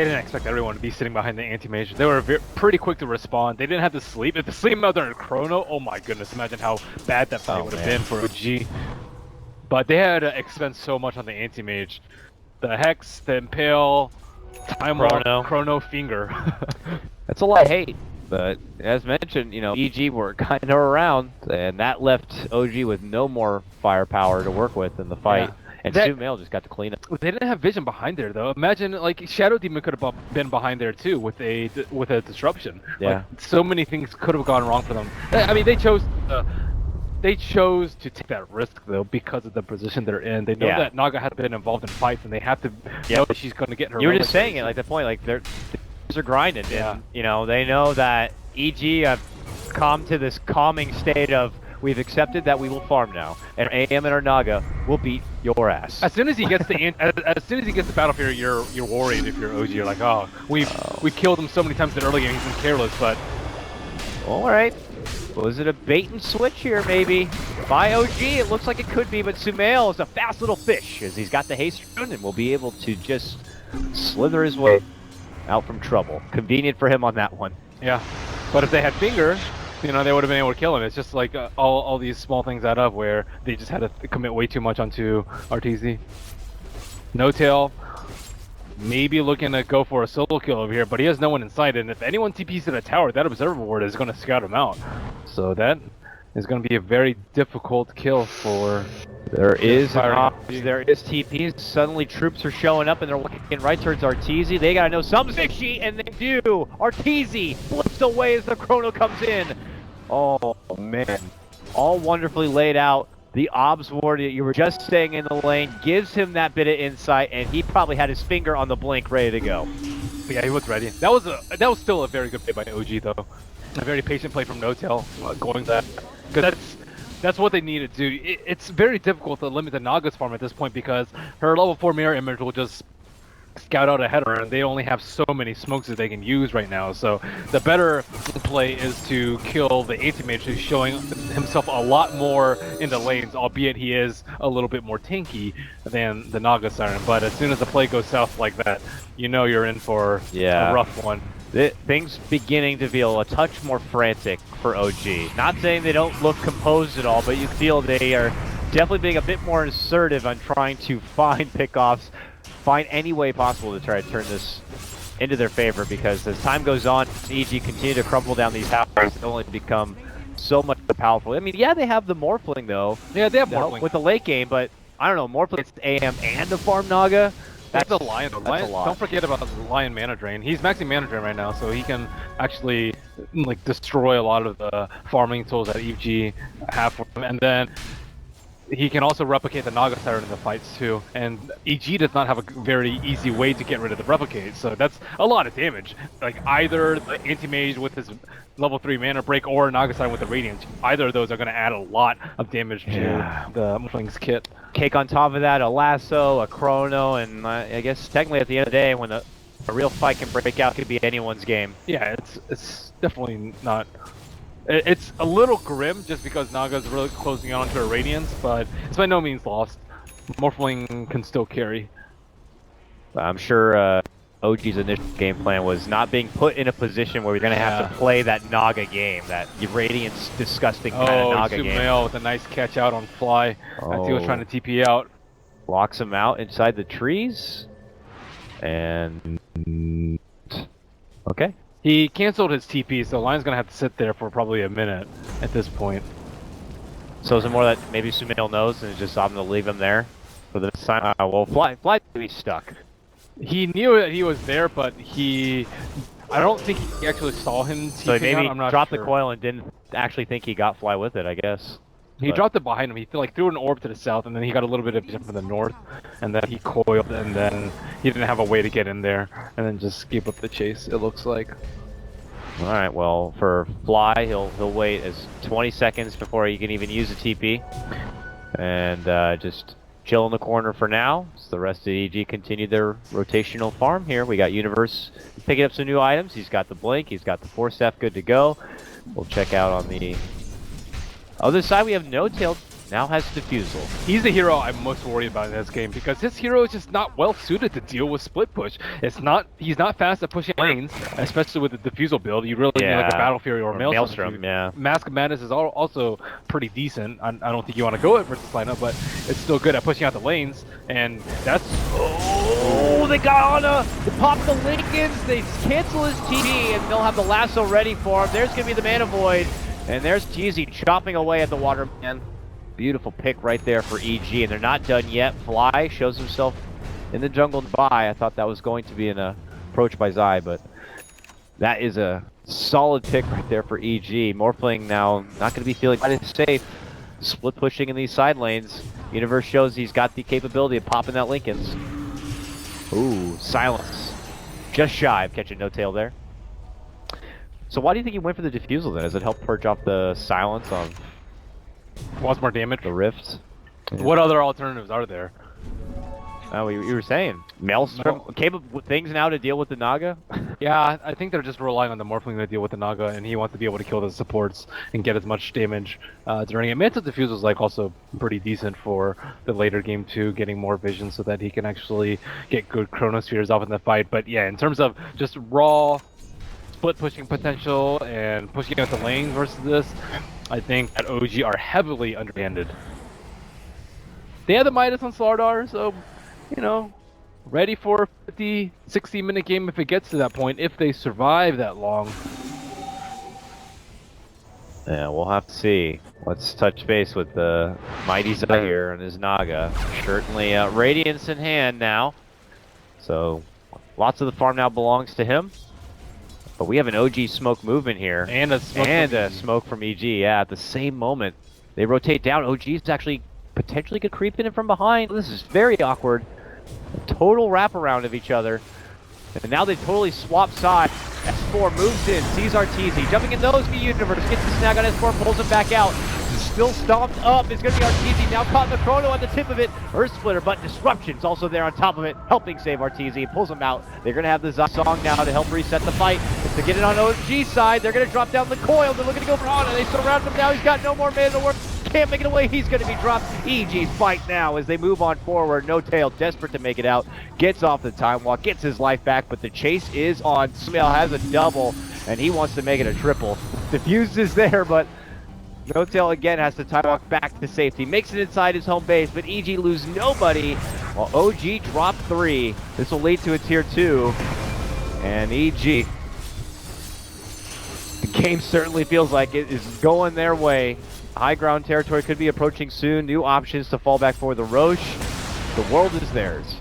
didn't expect everyone to be sitting behind the Anti-Mage. They were pretty quick to respond. They didn't have to sleep. If they sleep out there in Chrono, oh my goodness, imagine how bad that fight would have been for OG. But they had to expend so much on the Anti-Mage. The Hex, the Impale, Time Walk, Chrono Finger. That's a lot of hate. But as mentioned, you know, EG were kind of around, and that left OG with no more firepower to work with in the fight. Yeah. And Sumail just got to clean up. They didn't have vision behind there, though. Imagine, like, Shadow Demon could have been behind there, too, with a disruption. Yeah. Like, so many things could have gone wrong for them. I mean, they chose They chose to take that risk though because of the position they're in. They know that Naga has been involved in fights, and they have to know that she's going to get her. You were just saying it, like the point, like they're grinding. Yeah. And, you know, they know that EG have come to this calming state of we've accepted that we will farm now, and AM and our Naga will beat your ass. As soon as he gets the as soon as he gets the battlefield, you're worried if you're OG. You're like, oh, we killed him so many times in the early game. He's been careless, but all right. Was it a bait and switch here, maybe? By OG, it looks like it could be, but Sumail is a fast little fish, as he's got the haste rune and will be able to just slither his way out from trouble. Convenient for him on that one. Yeah, but if they had Finger, you know, they would have been able to kill him. It's just like all these small things add up where they just had to commit way too much onto RTZ. No Tail. Maybe looking to go for a solo kill over here, but he has no one in sight, and if anyone TPs to the tower, that observer ward is going to scout him out. So that is going to be a very difficult kill for... There is TPs. Suddenly troops are showing up and they're looking right towards Arteezy. They gotta know something's fishy, and they do. Arteezy flips away as the chrono comes in. Oh man. All wonderfully laid out. The obs ward that you were just staying in the lane gives him that bit of insight, and he probably had his finger on the blink ready to go. But yeah, he was ready. That was still a very good play by OG though. A very patient play from No-Tail going that. Because that's what they need to do. It's very difficult to limit the Naga's farm at this point because her level 4 mirror image will just scout out ahead of her, and they only have so many smokes that they can use right now. So the better play is to kill the anti-mage, who's showing himself a lot more in the lanes, albeit he is a little bit more tanky than the Naga Siren. But as soon as the play goes south like that, you know you're in for a rough one. Things beginning to feel a touch more frantic for OG. Not saying they don't look composed at all, but you feel they are definitely being a bit more assertive on trying to find pickoffs, find any way possible to try to turn this into their favor, because as time goes on, EG continue to crumble down these towers, they only become so much more powerful. I mean, yeah, they have the Morphling though. Yeah, they have Morphling with the late game, but I don't know, Morphling it's AM and the farm Naga. That's the Lion. That's a lot. Don't forget about the Lion Mana Drain. He's maxing Mana Drain right now, so he can actually like destroy a lot of the farming tools that EG have for him. And then he can also replicate the Naga Siren in the fights too. And EG does not have a very easy way to get rid of the replicate, so that's a lot of damage. Like either the Anti-Mage with his level 3 mana break or Naga Siren with the Radiance. Either of those are going to add a lot of damage to the Morphling's kit. Cake on top of that, a lasso, a chrono, and I guess technically at the end of the day, when a real fight can break out, it could be anyone's game. Yeah, it's definitely not. It's a little grim just because Naga's really closing on to her Radiance, but it's by no means lost. Morphling can still carry. I'm sure OG's initial game plan was not being put in a position where we're going to have to play that Naga game, that Radiance disgusting kind of Naga game. Sumail with a nice catch out on Fly as he was trying to TP out. Locks him out inside the trees. And... okay. He canceled his TP, so Lion's going to have to sit there for probably a minute at this point. So is it more that maybe Sumail knows and is just opting to leave him there for the time? Well, Fly to be stuck. He knew that he was there, but I don't think he actually saw him. So he maybe I'm not dropped sure. the coil and didn't actually think he got Fly with it, I guess. He dropped it behind him. He threw an orb to the south, and then he got a little bit of vision from the north, and then he coiled, and then he didn't have a way to get in there, and then just gave up the chase. It looks like. All right. Well, for Fly, he'll wait as 20 seconds before he can even use a TP, and just chill in the corner for now. So the rest of the EG continue their rotational farm here. We got Universe picking up some new items. He's got the Blink. He's got the Force Staff good to go. We'll check out on the other side. We have No-Tail. Now has Diffusal. He's the hero I'm most worried about in this game because his hero is just not well suited to deal with split push. He's not fast at pushing lanes, especially with the Diffusal build. You really need like a Battle Fury or Maelstrom. Yeah. Mask of Madness is also pretty decent. I don't think you want to go it versus lineup, but it's still good at pushing out the lanes, and that's... Oh, they got on they pop the Lincolns, they cancel his TP, and they'll have the lasso ready for him. There's going to be the Mana Void, and there's Teasy chopping away at the Waterman. Beautiful pick right there for EG, and they're not done yet. Fly shows himself in the jungle nearby. I thought that was going to be an approach by Zai, but that is a solid pick right there for EG. Morphling now not going to be feeling quite as safe split pushing in these side lanes. Universe shows he's got the capability of popping that Linken's. Ooh, silence. Just shy of catching no tail there. So why do you think he went for the defusal then? Does it help purge off the silence on Wants more damage. the rifts? Yeah. What other alternatives are there? Oh, you were saying Maelstrom capable with things now to deal with the Naga. Yeah, I think they're just relying on the Morphling to deal with the Naga, and he wants to be able to kill the supports and get as much damage during it. Mantle Diffuse is like also pretty decent for the later game too, getting more vision so that he can actually get good chronospheres off in the fight. But yeah, in terms of just raw split pushing potential and pushing out the lanes versus this, I think that OG are heavily underhanded. They have the Midas on Slardar, so you know, ready for a 50, 60-minute game if it gets to that point, if they survive that long. Yeah, we'll have to see. Let's touch base with the mighty Zaire and his Naga. Certainly Radiance in hand now. So, lots of the farm now belongs to him. But we have an OG smoke movement here. And a smoke from EG, yeah, at the same moment. They rotate down. OG's actually potentially could creep in from behind. This is very awkward. A total wraparound of each other. And now they totally swap sides. S4 moves in, sees Arteezy. Jumping in those V Universe, gets the snag on S4, pulls him back out. Still stomped up. It's going to be Arteezy. Now caught in the chrono at the tip of it. Earth Splitter, but Disruption's also there on top of it, helping save Arteezy. Pulls him out. They're going to have the song now to help reset the fight. To get it on OG side, they're going to drop down the coil. They're looking to go for Ana. They surround him now. He's got no more mana to work. Can't make it away. He's going to be dropped. EG's fight now as they move on forward. No tail, desperate to make it out. Gets off the time walk, gets his life back, but the chase is on. Sumail has a double, and he wants to make it a triple. Diffuse is there, but No Tail again has to time walk back to safety. Makes it inside his home base, but EG lose nobody while OG drop 3. This will lead to a tier 2. And EG, the game certainly feels like it is going their way. High ground territory could be approaching soon. New options to fall back for the Roche. The world is theirs.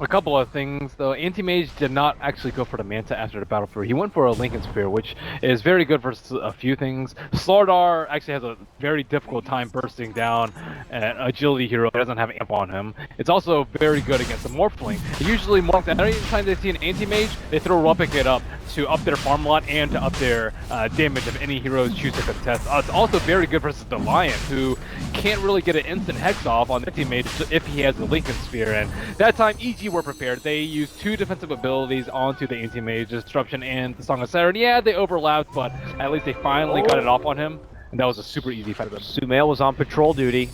A couple of things though. Anti-Mage did not actually go for the Manta after the Battle Fury. He went for a Lincoln Spear, which is very good for a few things. Slardar actually has a very difficult time bursting down an agility hero that doesn't have amp on him. It's also very good against the Morphling. Usually any time they see an Anti-Mage, they throw Replicate up to up their farm lot and to up their damage if any heroes choose to contest. It's also very good versus the Lion, who can't really get an instant Hex off on the Anti-Mage if he has the Lincoln Spear. And that time, EG were prepared. They used 2 defensive abilities onto the Anti-Mage, Disruption and the Song of Saturn. Yeah, they overlapped, but at least they finally got it off on him, and that was a super easy fight for them. Sumail was on patrol duty.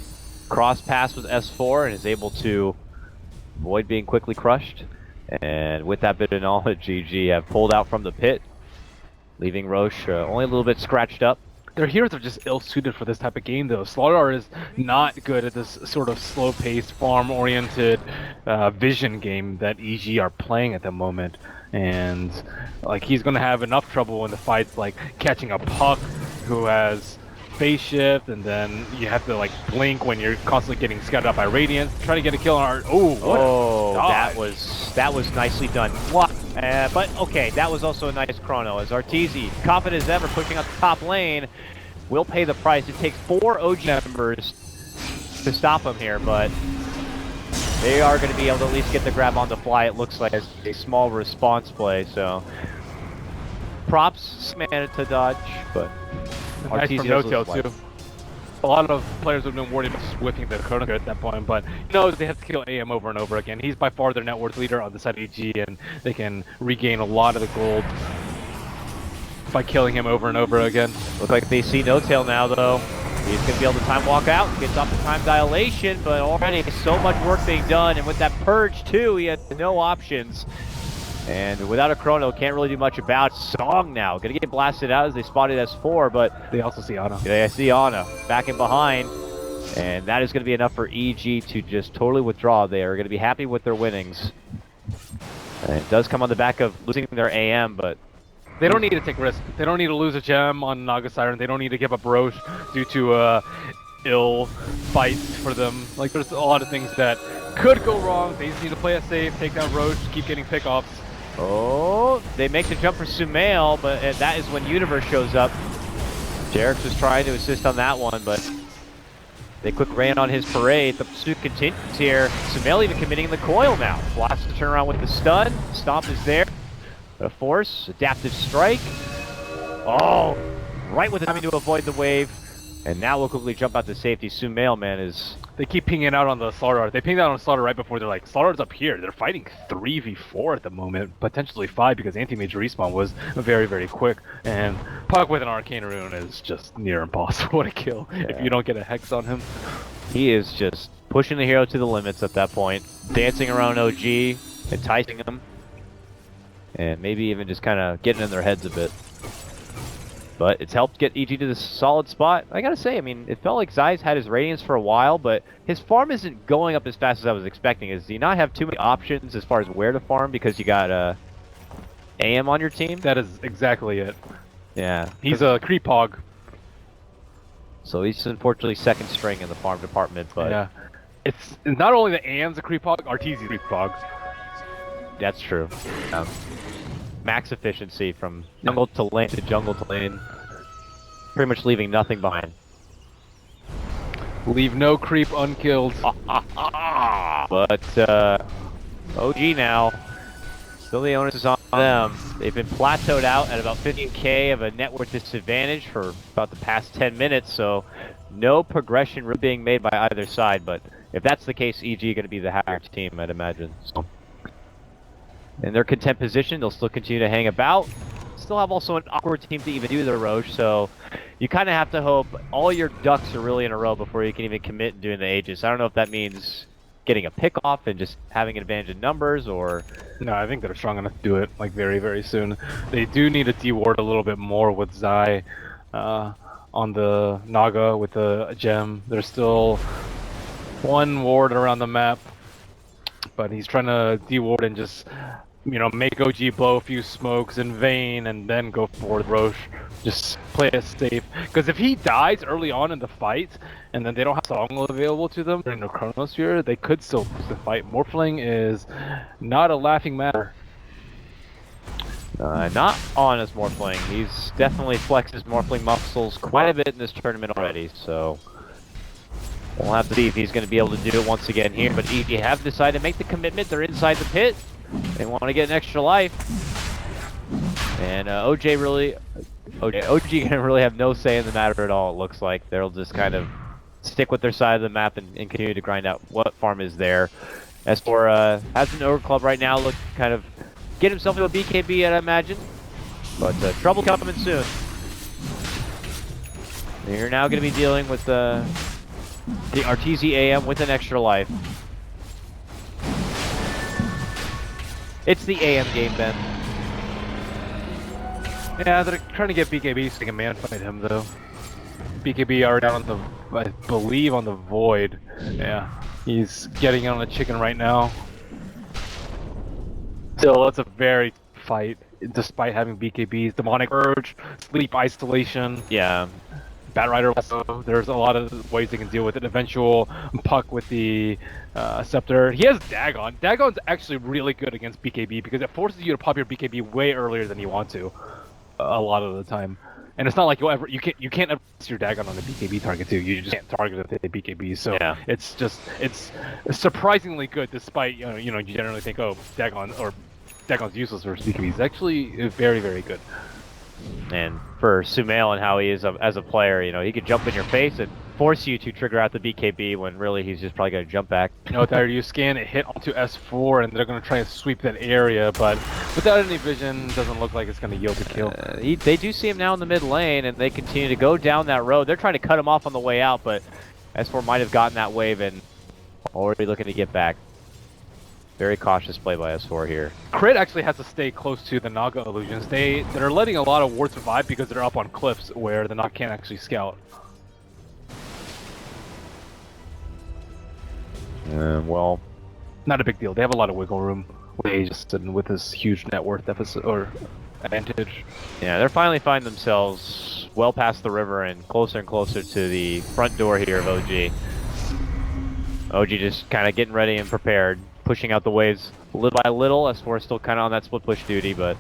Cross pass with S4 and is able to avoid being quickly crushed. And with that bit of knowledge, GG have pulled out from the pit, leaving Roche only a little bit scratched up. Their heroes are just ill-suited for this type of game, though. Slardar is not good at this sort of slow-paced, farm-oriented vision game that EG are playing at the moment. And like he's going to have enough trouble in the fights, like catching a Puck who has phase shift, and then you have to like blink when you're constantly getting scouted out by Radiance. Try to get a kill on our. Oh, that was nicely done. What? But okay, that was also a nice chrono as Arteezy, confident as ever, pushing up the top lane, will pay the price. It takes 4 OG members to stop him here, but they are going to be able to at least get the grab on the fly. It looks like a small response play, so props man to dodge, but nice from No Tail too. A lot of players have been worried about whiffing the Chrono at that point, but he knows they have to kill AM over and over again. He's by far their net worth leader on the side of EG, and they can regain a lot of the gold by killing him over and over again. Looks like they see No Tail now, though. He's going to be able to time walk out, gets off the time dilation, but already so much work being done, and with that purge too, he had no options. And without a chrono, can't really do much about Song now. Gonna get blasted out as they spotted S4, but they also see Ana. Yeah, I see Ana back and behind. And that is gonna be enough for EG to just totally withdraw. They are gonna be happy with their winnings. And it does come on the back of losing their AM, but they don't need to take risks. They don't need to lose a gem on Naga Siren. They don't need to give up Roche due to ill fight for them. Like there's a lot of things that could go wrong. They just need to play it safe, take down Roche, keep getting pickoffs. Oh, they make the jump for Sumail, but that is when Universe shows up. Jarek was trying to assist on that one, but They quick ran on his parade. The pursuit continues here. Sumail even committing the coil now. Blast to turn around with the stun. Stomp is there. A force, adaptive strike. Oh, right with the timing to avoid the wave. And now we'll quickly jump out to safety. Sumail, man, is... They keep pinging out on the Slaughter. They pinged out on Slaughter right before. They're like, Slaughter's up here. They're fighting 3v4 at the moment, potentially 5 because Anti-Mage respawn was very, very quick. And Puck with an Arcane Rune is just near impossible to kill if you don't get a Hex on him. He is just pushing the hero to the limits at that point. Dancing around OG, enticing them. And maybe even just kind of getting in their heads a bit. But it's helped get EG to this solid spot. I gotta say, I mean, it felt like Zai's had his Radiance for a while, but his farm isn't going up as fast as I was expecting. Does he not have too many options as far as where to farm because you got AM on your team? That is exactly it. Yeah. He's a creep hog. So he's unfortunately second string in the farm department, but... Yeah. It's not only the AM's a creep hog, Arteezy's a creep hog. That's true. Max efficiency from jungle to lane to jungle to lane. Pretty much leaving nothing behind. Leave no creep unkilled. But OG now, still the onus is on them. They've been plateaued out at about 15k of a net worth disadvantage for about the past 10 minutes, so no progression really being made by either side. But if that's the case, EG going to be the higher team, I'd imagine. So. In their content position, they'll still continue to hang about. Still have also an awkward team to even do the Roche, so you kind of have to hope all your ducks are really in a row before you can even commit doing the Aegis. I don't know if that means getting a pick off and just having an advantage in numbers, or... No, I think they're strong enough to do it like very, very soon. They do need to deward a little bit more with Zai on the Naga with the gem. There's still one ward around the map, but he's trying to deward and just, you know, make OG blow a few smokes in vain and then go for Roche. Just play it safe. Because if he dies early on in the fight and then they don't have Song available to them during the Chronosphere, they could still lose the fight. Morphling is not a laughing matter. Not on as Morphling. He's definitely flexed his Morphling muscles quite a bit in this tournament already, so... We'll have to see if he's going to be able to do it once again here, but EG have decided to make the commitment. They're inside the pit. They want to get an extra life. And OG can really have no say in the matter at all, it looks like. They'll just kind of stick with their side of the map and continue to grind out what farm is there. As for has an Ogre Club right now, look kind of get himself into a BKB, I'd imagine. But trouble coming soon. You're now going to be dealing with the Arteezy AM with an extra life. It's the AM game, Ben. Yeah, they're trying to get BKB so they can man fight him, though. BKB already on the, I believe, on the Void. Yeah, he's getting on the chicken right now. Still, it's a very fight, despite having BKBs. Demonic Urge, Sleep Isolation. Yeah. Bat Rider also, there's a lot of ways they can deal with it. Eventual Puck with the Scepter. He has Dagon. Dagon's actually really good against BKB because it forces you to pop your BKB way earlier than you want to. A lot of the time. And it's not like you can't ever use your Dagon on a BKB target too. You just can't target it with the BKB. So yeah. It's surprisingly good despite, you know, you generally think, oh, Dagon's useless versus BKB. It's actually very, very good. And for Sumail and how he is as a player, you know, he could jump in your face and force you to trigger out the BKB when really he's just probably going to jump back. You know, there you scan it, hit onto S4, and they're going to try and sweep that area, but without any vision, it doesn't look like it's going to yield a kill. They do see him now in the mid lane, and they continue to go down that road. They're trying to cut him off on the way out, but S4 might have gotten that wave and already looking to get back. Very cautious play by S4 here. Crit actually has to stay close to the Naga illusions. They're letting a lot of wards survive because they're up on cliffs where the Naga can't actually scout. Well, not a big deal. They have a lot of wiggle room. They just sitting with this huge net worth deficit or advantage. Yeah, they're finally finding themselves well past the river and closer to the front door here of OG. OG just kind of getting ready and prepared. Pushing out the waves little by little. S4 is still kind of on that split push duty, but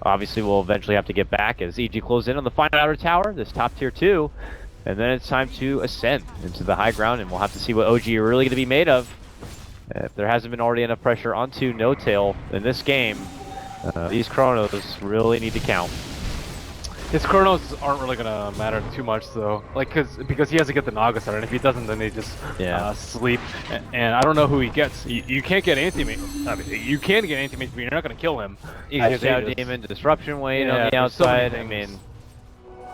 obviously we'll eventually have to get back as EG close in on the final outer tower, this top tier 2. And then it's time to ascend into the high ground, and we'll have to see what OG are really going to be made of. If there hasn't been already enough pressure onto No-Tail in this game, these chronos really need to count. His chronos aren't really gonna matter too much though, like because he has to get the Naga started, and if he doesn't, then they just sleep. And I don't know who he gets. You can't get anti-mage. I mean, you can get anti-mage, but you're not gonna kill him. Shadow Demon, Disruption Wave on the outside. I mean,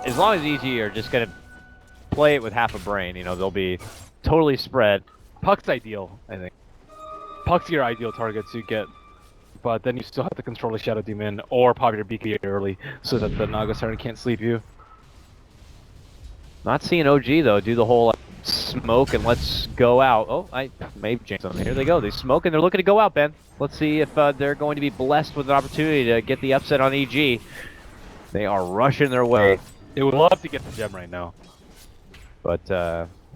as long as EG are just gonna play it with half a brain, you know, they'll be totally spread. Puck's ideal, I think. Puck's your ideal target to get. But then you still have to control the Shadow Demon or pop your BK early so that the Naga Siren can't sleep you. Not seeing OG though do the whole smoke and let's go out. Oh, I may jinx them. Here they go. They smoke and they're looking to go out, Ben. Let's see if they're going to be blessed with an opportunity to get the upset on EG. They are rushing their way. They would love to get the gem right now. But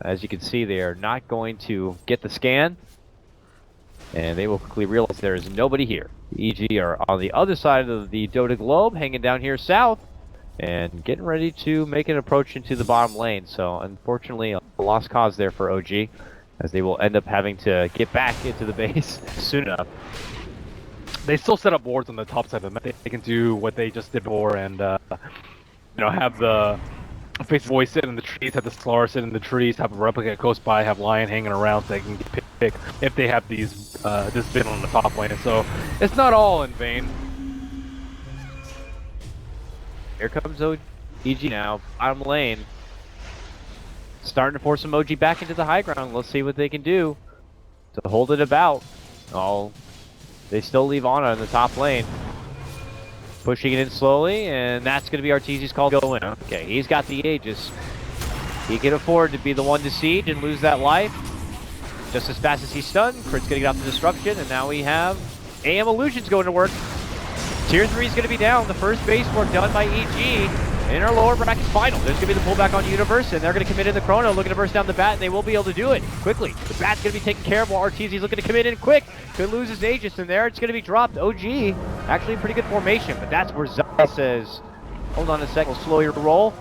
as you can see, they are not going to get the scan. And they will quickly realize there is nobody here. The EG are on the other side of the Dota globe, hanging down here south, and getting ready to make an approach into the bottom lane. So unfortunately, a lost cause there for OG, as they will end up having to get back into the base soon enough. They still set up wards on the top side of the map. They can do what they just did before and you know, have the Face Voice sit in the trees, have the Slar sit in the trees, have a replica close by, have Lion hanging around so they can get picked if they have these this bit on the top lane. So it's not all in vain. Here comes EG now, bottom lane. Starting to force some OG back into the high ground. Let's see what they can do to hold it about. Oh, they still leave Ana in the top lane. Pushing it in slowly, and that's going to be Arteezy's call to go in. Okay, he's got the Aegis. He can afford to be the one to siege and lose that life. Just as fast as he's stunned, Crit's going to get off the disruption, and now we have AM Illusions going to work. Tier 3 is going to be down. The first base work done by EG in our lower bracket final. There's going to be the pullback on Universe, and they're going to commit in the Chrono, looking to burst down the bat, and they will be able to do it quickly. The bat's going to be taken care of while Arteezy's looking to commit in quick. Could lose his Aegis in there. It's going to be dropped. OG, actually in pretty good formation, but that's where Zai says, hold on a second, we'll slow your roll.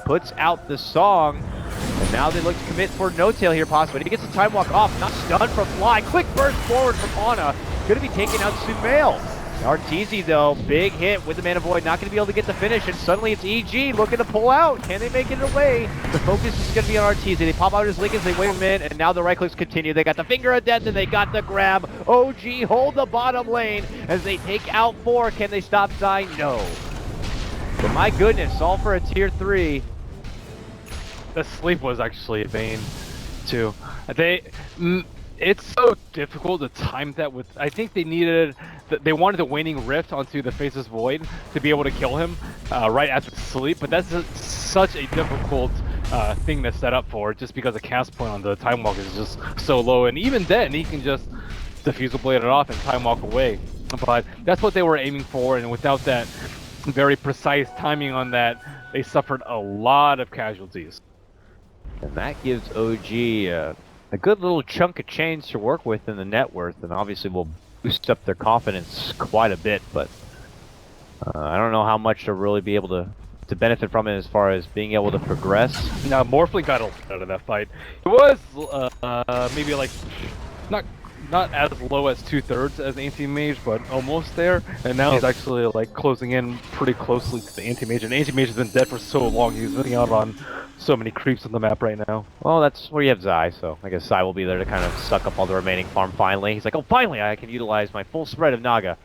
Puts out the song, and now they look to commit for No-Tail here possibly. He gets the time walk off, not stunned from Fly. Quick burst forward from Ana. Going to be taking out Sumail. Arteezy though, big hit with the Mana Void, not going to be able to get the finish, and suddenly it's EG looking to pull out. Can they make it away? The focus is going to be on Arteezy. They pop out his Lincolns, they wait a minute, and now the right clicks continue. They got the finger of death, and they got the grab. OG hold the bottom lane as they take out 4. Can they stop Zai? No. But my goodness, all for a tier 3. The sleep was actually a bane too. It's so difficult to time that with. I think they wanted the waning rift onto the Faceless Void to be able to kill him right after sleep, but that's such a difficult thing to set up for, just because the cast point on the Time Walk is just so low, and even then he can just Diffusal Blade it off and Time Walk away. But that's what they were aiming for, and without that very precise timing on that, they suffered a lot of casualties. And that gives OG a good little chunk of change to work with in the net worth, and obviously will boost up their confidence quite a bit, but I don't know how much to really be able to benefit from it as far as being able to progress. Now, Morphling got a lot out of that fight. It was maybe like not as low as 2/3 as Anti-Mage, but almost there. And now he's actually like closing in pretty closely to the Anti-Mage. And Anti-Mage has been dead for so long, he's missing out on so many creeps on the map right now. Well, that's where you have Zai, so I guess Zai will be there to kind of suck up all the remaining farm finally. He's like, oh, finally I can utilize my full spread of Naga.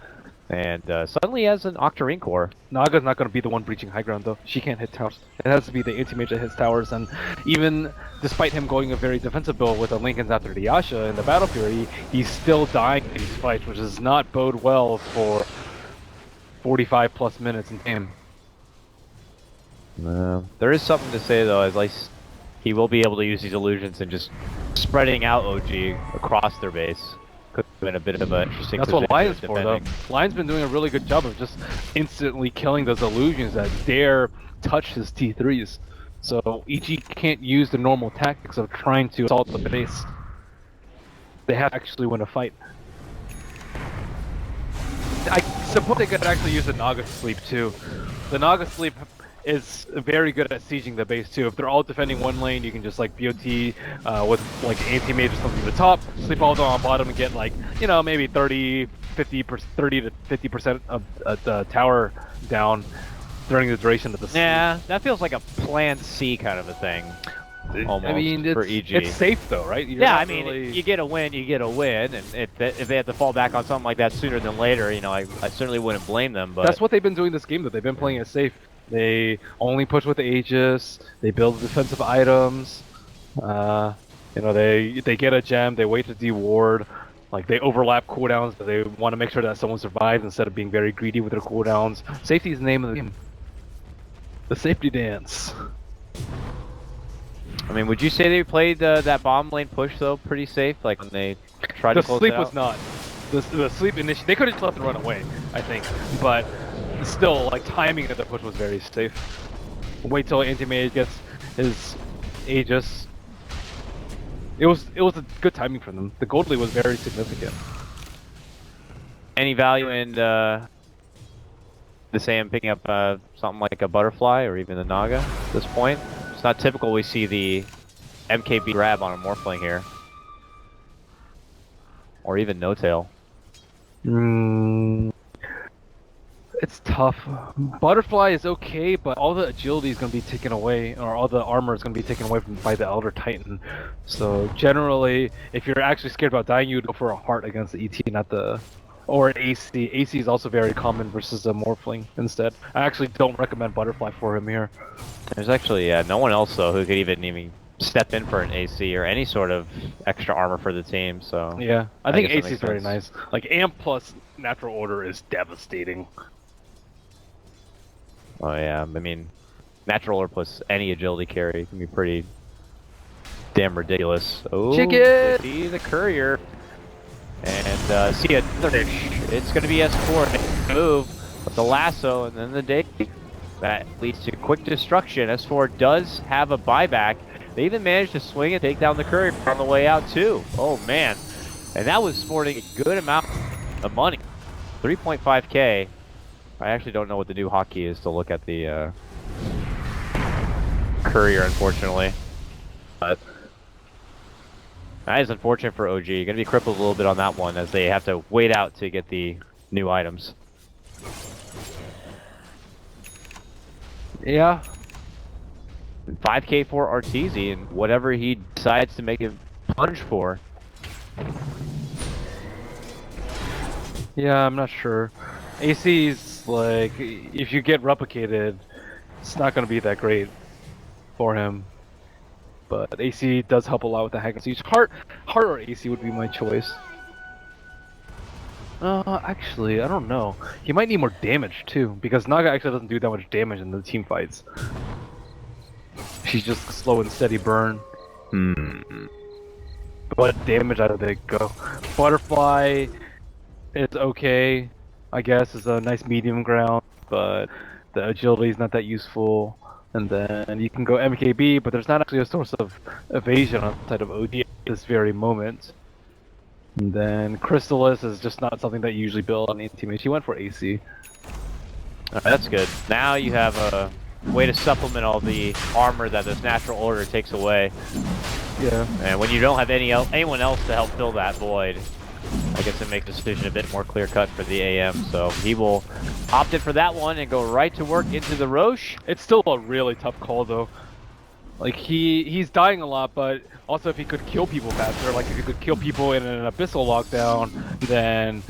And suddenly he has an Octarine core. Naga's not going to be the one breaching high ground though. She can't hit towers. It has to be the Anti-Mage that hits towers, and even despite him going a very defensive build with the Lincolns after the Yasha in the Battle Fury, he's still dying in these fights, which does not bode well for 45 plus minutes in game. There is something to say though, at least he will be able to use these illusions and just spreading out OG across their base. Could have been a bit of an interesting That's what Lion's for though. Lion's been doing a really good job of just instantly killing those illusions that dare touch his T3s. So EG can't use the normal tactics of trying to assault the base. They have to actually win a fight. I suppose they could actually use the Naga Sleep too. The Naga Sleep is very good at sieging the base too. If they're all defending one lane, you can just like BOT with like anti-mage or something at the top, sleep all down on bottom and get like, you know, maybe 30 to 50% of the tower down during the duration of the sleep. Yeah, that feels like a plan C kind of a thing. Almost, I mean, for EG. it's safe though, right? Yeah, I mean, you get a win, and if they have to fall back on something like that sooner than later, you know, I certainly wouldn't blame them. But that's what they've been doing this game, though. They've been playing it safe. They only push with the Aegis. They build defensive items. You know, they get a gem. They wait to deward. Like they overlap cooldowns, but they want to make sure that someone survives instead of being very greedy with their cooldowns. Safety is the name of the game. The safety dance. I mean, would you say they played that bomb lane push though pretty safe? Like when they tried to close The sleep it out? was not. The sleep initially, they could have left and run away, I think, but still, like timing of the push was very safe. Wait till anti-mage gets his Aegis. It was a good timing for them. The gold lead was very significant. Any value in this AM picking up something like a butterfly or even a Naga at this point? It's not typical we see the MKB grab on a Morphling here. Or even No Tail. It's tough. Butterfly is okay, but all the agility is going to be taken away, or all the armor is going to be taken away by the Elder Titan. So generally, if you're actually scared about dying, you would go for a heart against the ET, not the... Or an AC. AC is also very common versus a Morphling instead. I actually don't recommend Butterfly for him here. There's actually no one else though who could even step in for an AC or any sort of extra armor for the team. So Yeah, I think guess that AC is makes very sense. nice. Like Amp plus Natural Order is devastating. Oh yeah, I mean, natural or plus any agility carry can be pretty damn ridiculous. Oh, Chicken! see the courier. And see another fish. It's going to be S4. Move with the lasso and then the day. That leads to quick destruction. S4 does have a buyback. They even managed to swing and take down the courier on the way out too. Oh man. And that was sporting a good amount of money. 3.5k. I actually don't know what the new hotkey is to look at the courier, unfortunately. But that is unfortunate for OG. Gonna be crippled a little bit on that one as they have to wait out to get the new items. Yeah. 5k for Arteezy and whatever he decides to make a plunge for. Yeah, I'm not sure. AC's like, if you get replicated, it's not going to be that great for him. But AC does help a lot with the hack and siege. Heart or AC would be my choice. Actually, I don't know. He might need more damage too, because Naga actually doesn't do that much damage in the team fights. She's just slow and steady burn. What damage out of they go? Butterfly is okay, I guess. It's a nice medium ground, but the agility is not that useful. And then you can go MKB, but there's not actually a source of evasion outside of OD at this very moment. And then Crystallis is just not something that you usually build on anti-mage. He went for AC. That's good. Now you have a way to supplement all the armor that this natural order takes away. Yeah. And when you don't have anyone else to help fill that void, I guess it makes the decision a bit more clear-cut for the AM. So he will opt in for that one and go right to work into the Roche. It's still a really tough call though. Like he's dying a lot, but also if he could kill people faster, like if he could kill people in an abyssal lockdown, then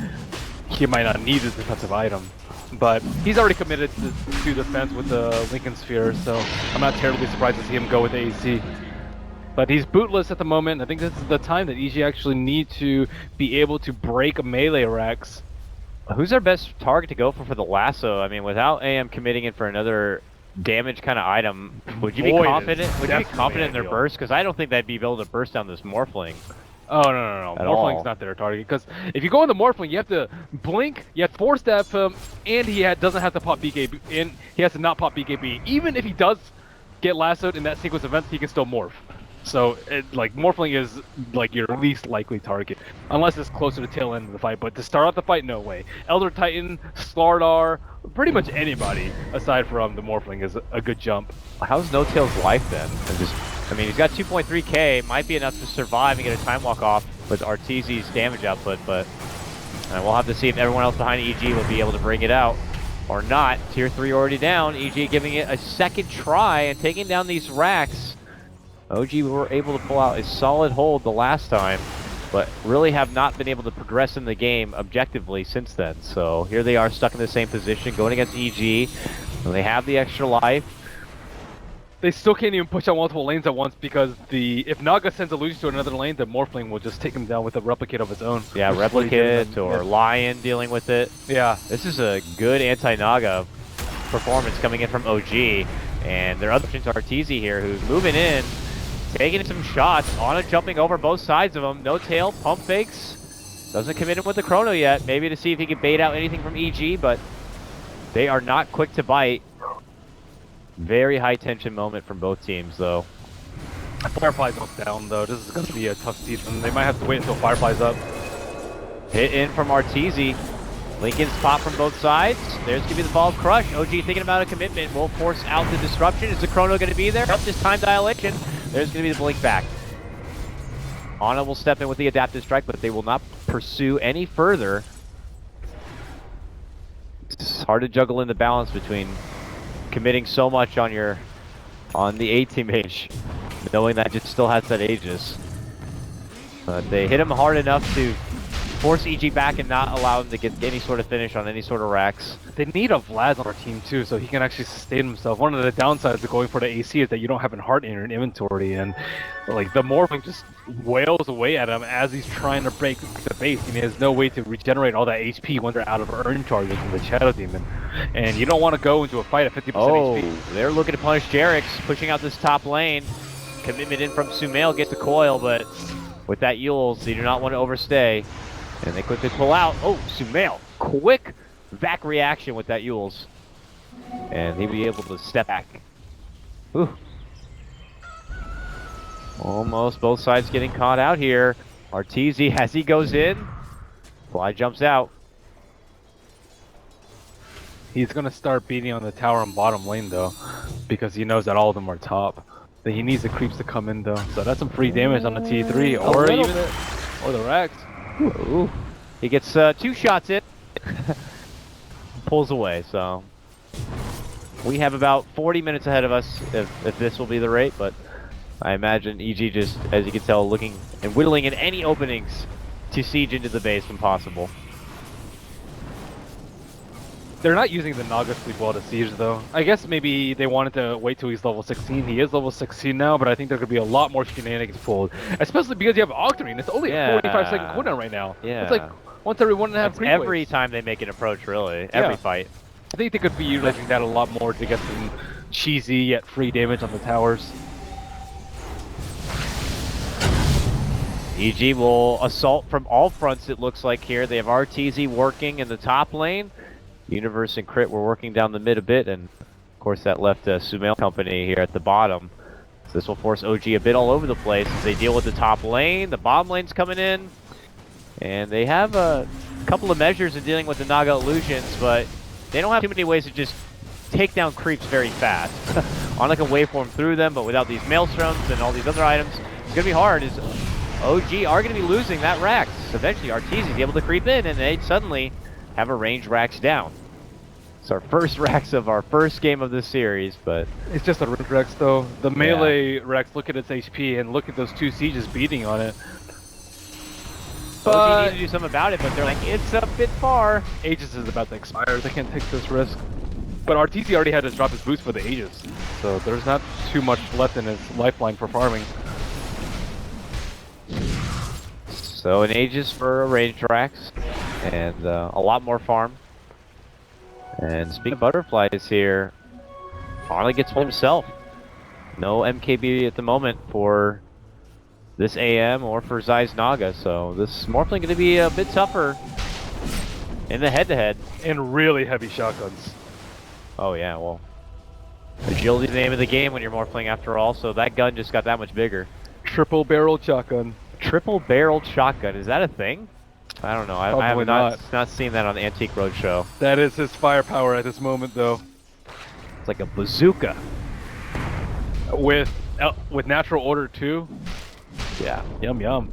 he might not need this defensive item. But he's already committed to defense with the Lincoln Sphere, so I'm not terribly surprised to see him go with the AC. But he's bootless at the moment. I think this is the time that EG actually need to be able to break a melee Rex. Who's our best target to go for the lasso? I mean, without AM committing it for another damage kind of item, would you be Void confident? is Would you be definitely confident in their ideal. burst? Because I don't think they'd be able to burst down this Morphling. Oh no! At Morphling's all. not their target, because if you go in the Morphling, you have to blink, you have to force step him, and he doesn't have to pop BKB, and he has to not pop BKB. Even if he does get lassoed in that sequence of events, he can still morph. So, like, Morphling is, like, your least likely target. Unless it's closer to the tail end of the fight. But to start out the fight, no way. Elder Titan, Slardar, pretty much anybody, aside from the Morphling, is a good jump. How's No Tail's life then? I mean, he's got 2.3k, might be enough to survive and get a time walk off with Arteezy's damage output, but we'll have to see if everyone else behind EG will be able to bring it out or not. Tier 3 already down, EG giving it a second try and taking down these racks. OG were able to pull out a solid hold the last time, but really have not been able to progress in the game objectively since then. So here they are stuck in the same position, going against EG, and they have the extra life. They still can't even push out multiple lanes at once because if Naga sends Illusion to another lane, the Morphling will just take him down with a replicate of his own. Yeah, replicate or Lion dealing with it. Yeah. This is a good anti-Naga performance coming in from OG, and their other options are Arteezy here, who's moving in, taking some shots, on a jumping over both sides of him. No Tail, pump fakes. Doesn't commit him with the chrono yet. Maybe to see if he can bait out anything from EG, but they are not quick to bite. Very high tension moment from both teams, though. Firefly's up down, though. This is going to be a tough season. They might have to wait until Firefly's up. Hit in from Arteezy. Lincoln's pop from both sides. There's going to be the fall of Crush. OG thinking about a commitment. Will force out the disruption. Is the chrono going to be there? Nope, this time dilation. There's going to be the blink back. Ana will step in with the adaptive strike, but they will not pursue any further. It's hard to juggle in the balance between committing so much on the A-team mage, knowing that it still has that Aegis. But they hit him hard enough to force EG back and not allow him to get any sort of finish on any sort of racks. They need a Vlad on our team too, so he can actually sustain himself. One of the downsides of going for the AC is that you don't have an heart in your inventory, and like the Morphling just wails away at him as he's trying to break the base. I mean, he has no way to regenerate all that HP once they're out of urn charges from the Shadow Demon. And you don't want to go into a fight at 50% HP. They're looking to punish Jerix, pushing out this top lane. Commitment in from Sumail, gets the coil, but with that Yules, they do not want to overstay. And they quickly pull out. Oh, Sumail, quick back reaction with that Yules. And he'll be able to step back. Ooh. Almost both sides getting caught out here. Arteezy, as he goes in, Fly jumps out. He's going to start beating on the tower on bottom lane, though, because he knows that all of them are top. But he needs the creeps to come in, though. So that's some free damage on the T3, or even the racks. Ooh. He gets 2 shots in. Pulls away, so we have about 40 minutes ahead of us if this will be the rate, but I imagine EG just, as you can tell, looking and whittling in any openings to siege into the base when possible. They're not using the Naga sleep well to siege, though. I guess maybe they wanted to wait till he's level 16. He is level 16 now, but I think there could be a lot more shenanigans pulled. Especially because you have Octarine. It's only a 45-second cooldown right now. Yeah. It's like once every 1.5 creep every waves. time they make an approach, really. Every fight. I think they could be utilizing that a lot more to get some cheesy yet free damage on the towers. EG will assault from all fronts, it looks like here. They have Arteezy working in the top lane. Universe and Crit were working down the mid a bit, and of course that left Sumail Company here at the bottom. So this will force OG a bit all over the place as they deal with the top lane. The bottom lane's coming in, and they have a couple of measures in dealing with the Naga illusions, but they don't have too many ways to just take down creeps very fast. On like a waveform through them, but without these maelstroms and all these other items, it's gonna be hard. As OG are gonna be losing that Rax. Eventually Arteezy's able to creep in, and they suddenly have a range Rax down. It's our first Rax of our first game of this series, but it's just a range Rex, though. The melee Rex, look at its HP and look at those 2 sieges beating on it. OG need to do something about it, but they're like, it's a bit far. Aegis is about to expire. They can't take this risk. But Arteezy already had to drop his boost for the Aegis, so there's not too much left in his lifeline for farming. So an Aegis for a range Rax, and a lot more farm. And speaking of butterflies here, Ana gets one himself. No MKB at the moment for this AM or for Zai's Naga, so this Morphling going to be a bit tougher in the head-to-head. And really heavy shotguns. Oh yeah, well, agility is the name of the game when you're Morphling after all, so that gun just got that much bigger. Triple barreled shotgun. Triple barreled shotgun. Is that a thing? I don't know. I have Probably not seen that on the Antique Roadshow. That is his firepower at this moment, though. It's like a bazooka. With natural order too. Yeah. Yum yum.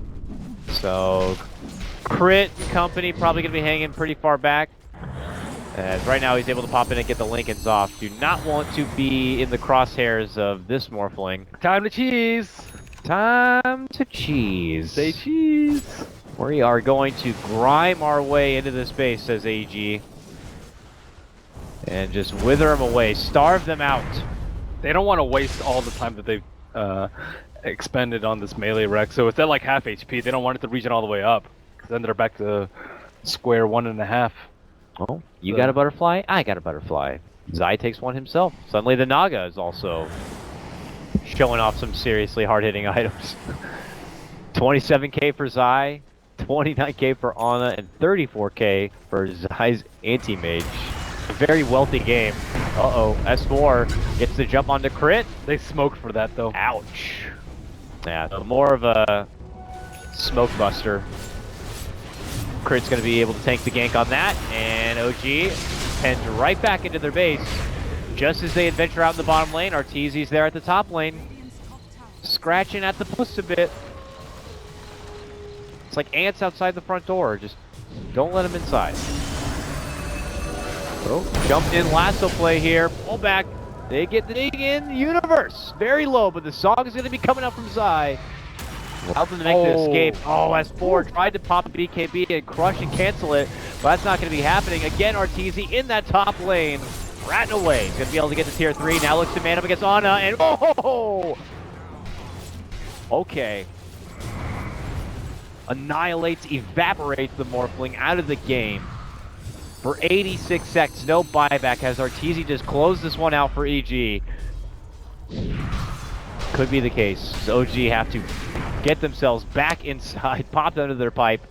So, Crit and company probably going to be hanging pretty far back. As right now he's able to pop in and get the Lincolns off. Do not want to be in the crosshairs of this Morphling. Time to cheese. Time to cheese. Say cheese. We are going to grime our way into this base, says AG. And just wither them away. Starve them out. They don't want to waste all the time that they've expended on this melee wreck. So it's at like half HP. They don't want it to regen all the way up. Because then they're back to square 1.5. Oh, you got a butterfly? I got a butterfly. Zai takes one himself. Suddenly the Naga is also showing off some seriously hard-hitting items. 27k for Zai, 29k for Ana, and 34k for Zai's anti-mage. A very wealthy game. Uh-oh, S4 gets the jump onto Crit. They smoked for that, though. Ouch. Yeah, so more of a smoke buster. Crit's going to be able to tank the gank on that, and OG pens right back into their base. Just as they adventure out in the bottom lane, Arteezy's there at the top lane, scratching at the post a bit. It's like ants outside the front door. Just don't let them inside. Oh, jumped in lasso play here. Pull back. They get the dig in universe. Very low, but the song is going to be coming up from Zai. Help them to make the escape. Oh, S4 tried to pop a BKB and crush and cancel it, but that's not going to be happening. Again, Arteezy in that top lane, ratting away. He's going to be able to get to tier 3. Now looks to man up against Ana, and oh! Okay. Annihilates, evaporates the Morphling out of the game. For 86 seconds, no buyback as Arteezy just closed this one out for EG. Could be the case. So OG have to get themselves back inside, popped under their pipe.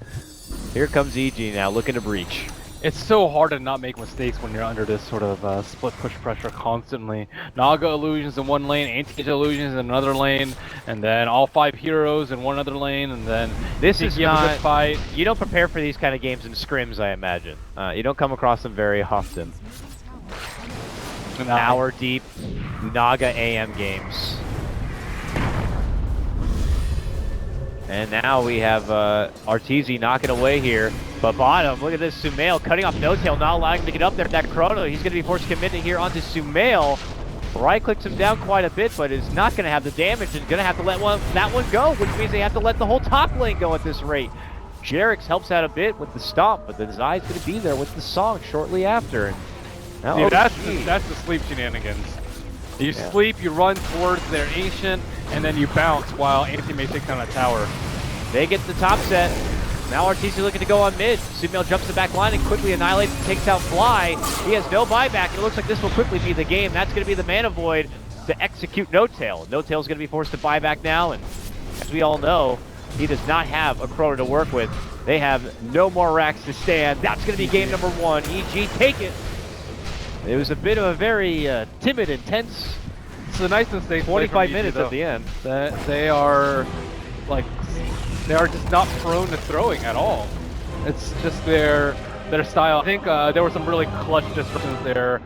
Here comes EG now, looking to breach. It's so hard to not make mistakes when you're under this sort of split push pressure constantly. Naga illusions in one lane, anti-age illusions in another lane, and then all 5 heroes in one other lane, and then this is not a good fight. You don't prepare for these kind of games in scrims, I imagine. You don't come across them very often. An hour deep Naga AM games. And now we have Arteezy knocking away here. But bottom, look at this, Sumail cutting off No Tail, not allowing him to get up there. That Chrono, he's going to be forced to commit here onto Sumail. Right-clicks him down quite a bit, but is not going to have the damage and going to have to let that one go, which means they have to let the whole top lane go at this rate. Jerix helps out a bit with the stomp, but then Zai's going to be there with the song shortly after. Now, yeah, that's the sleep shenanigans. You sleep, you run towards their ancient, and then you bounce while Anti-Mage takes down a tower. They get the top set. Now Arteezy looking to go on mid. Sumail jumps the back line and quickly annihilates and takes out Fly. He has no buyback. It looks like this will quickly be the game. That's going to be the Mana Void to execute No Tail. No Tail's going to be forced to buy back now, and as we all know, he does not have a Chrono to work with. They have no more racks to stand. That's going to be game number 1. EG, take it. It was a bit of a very timid, intense. It's a nice mistake. 25 minutes at the end. They are just not prone to throwing at all. It's just their style. I think there were some really clutch disruptions there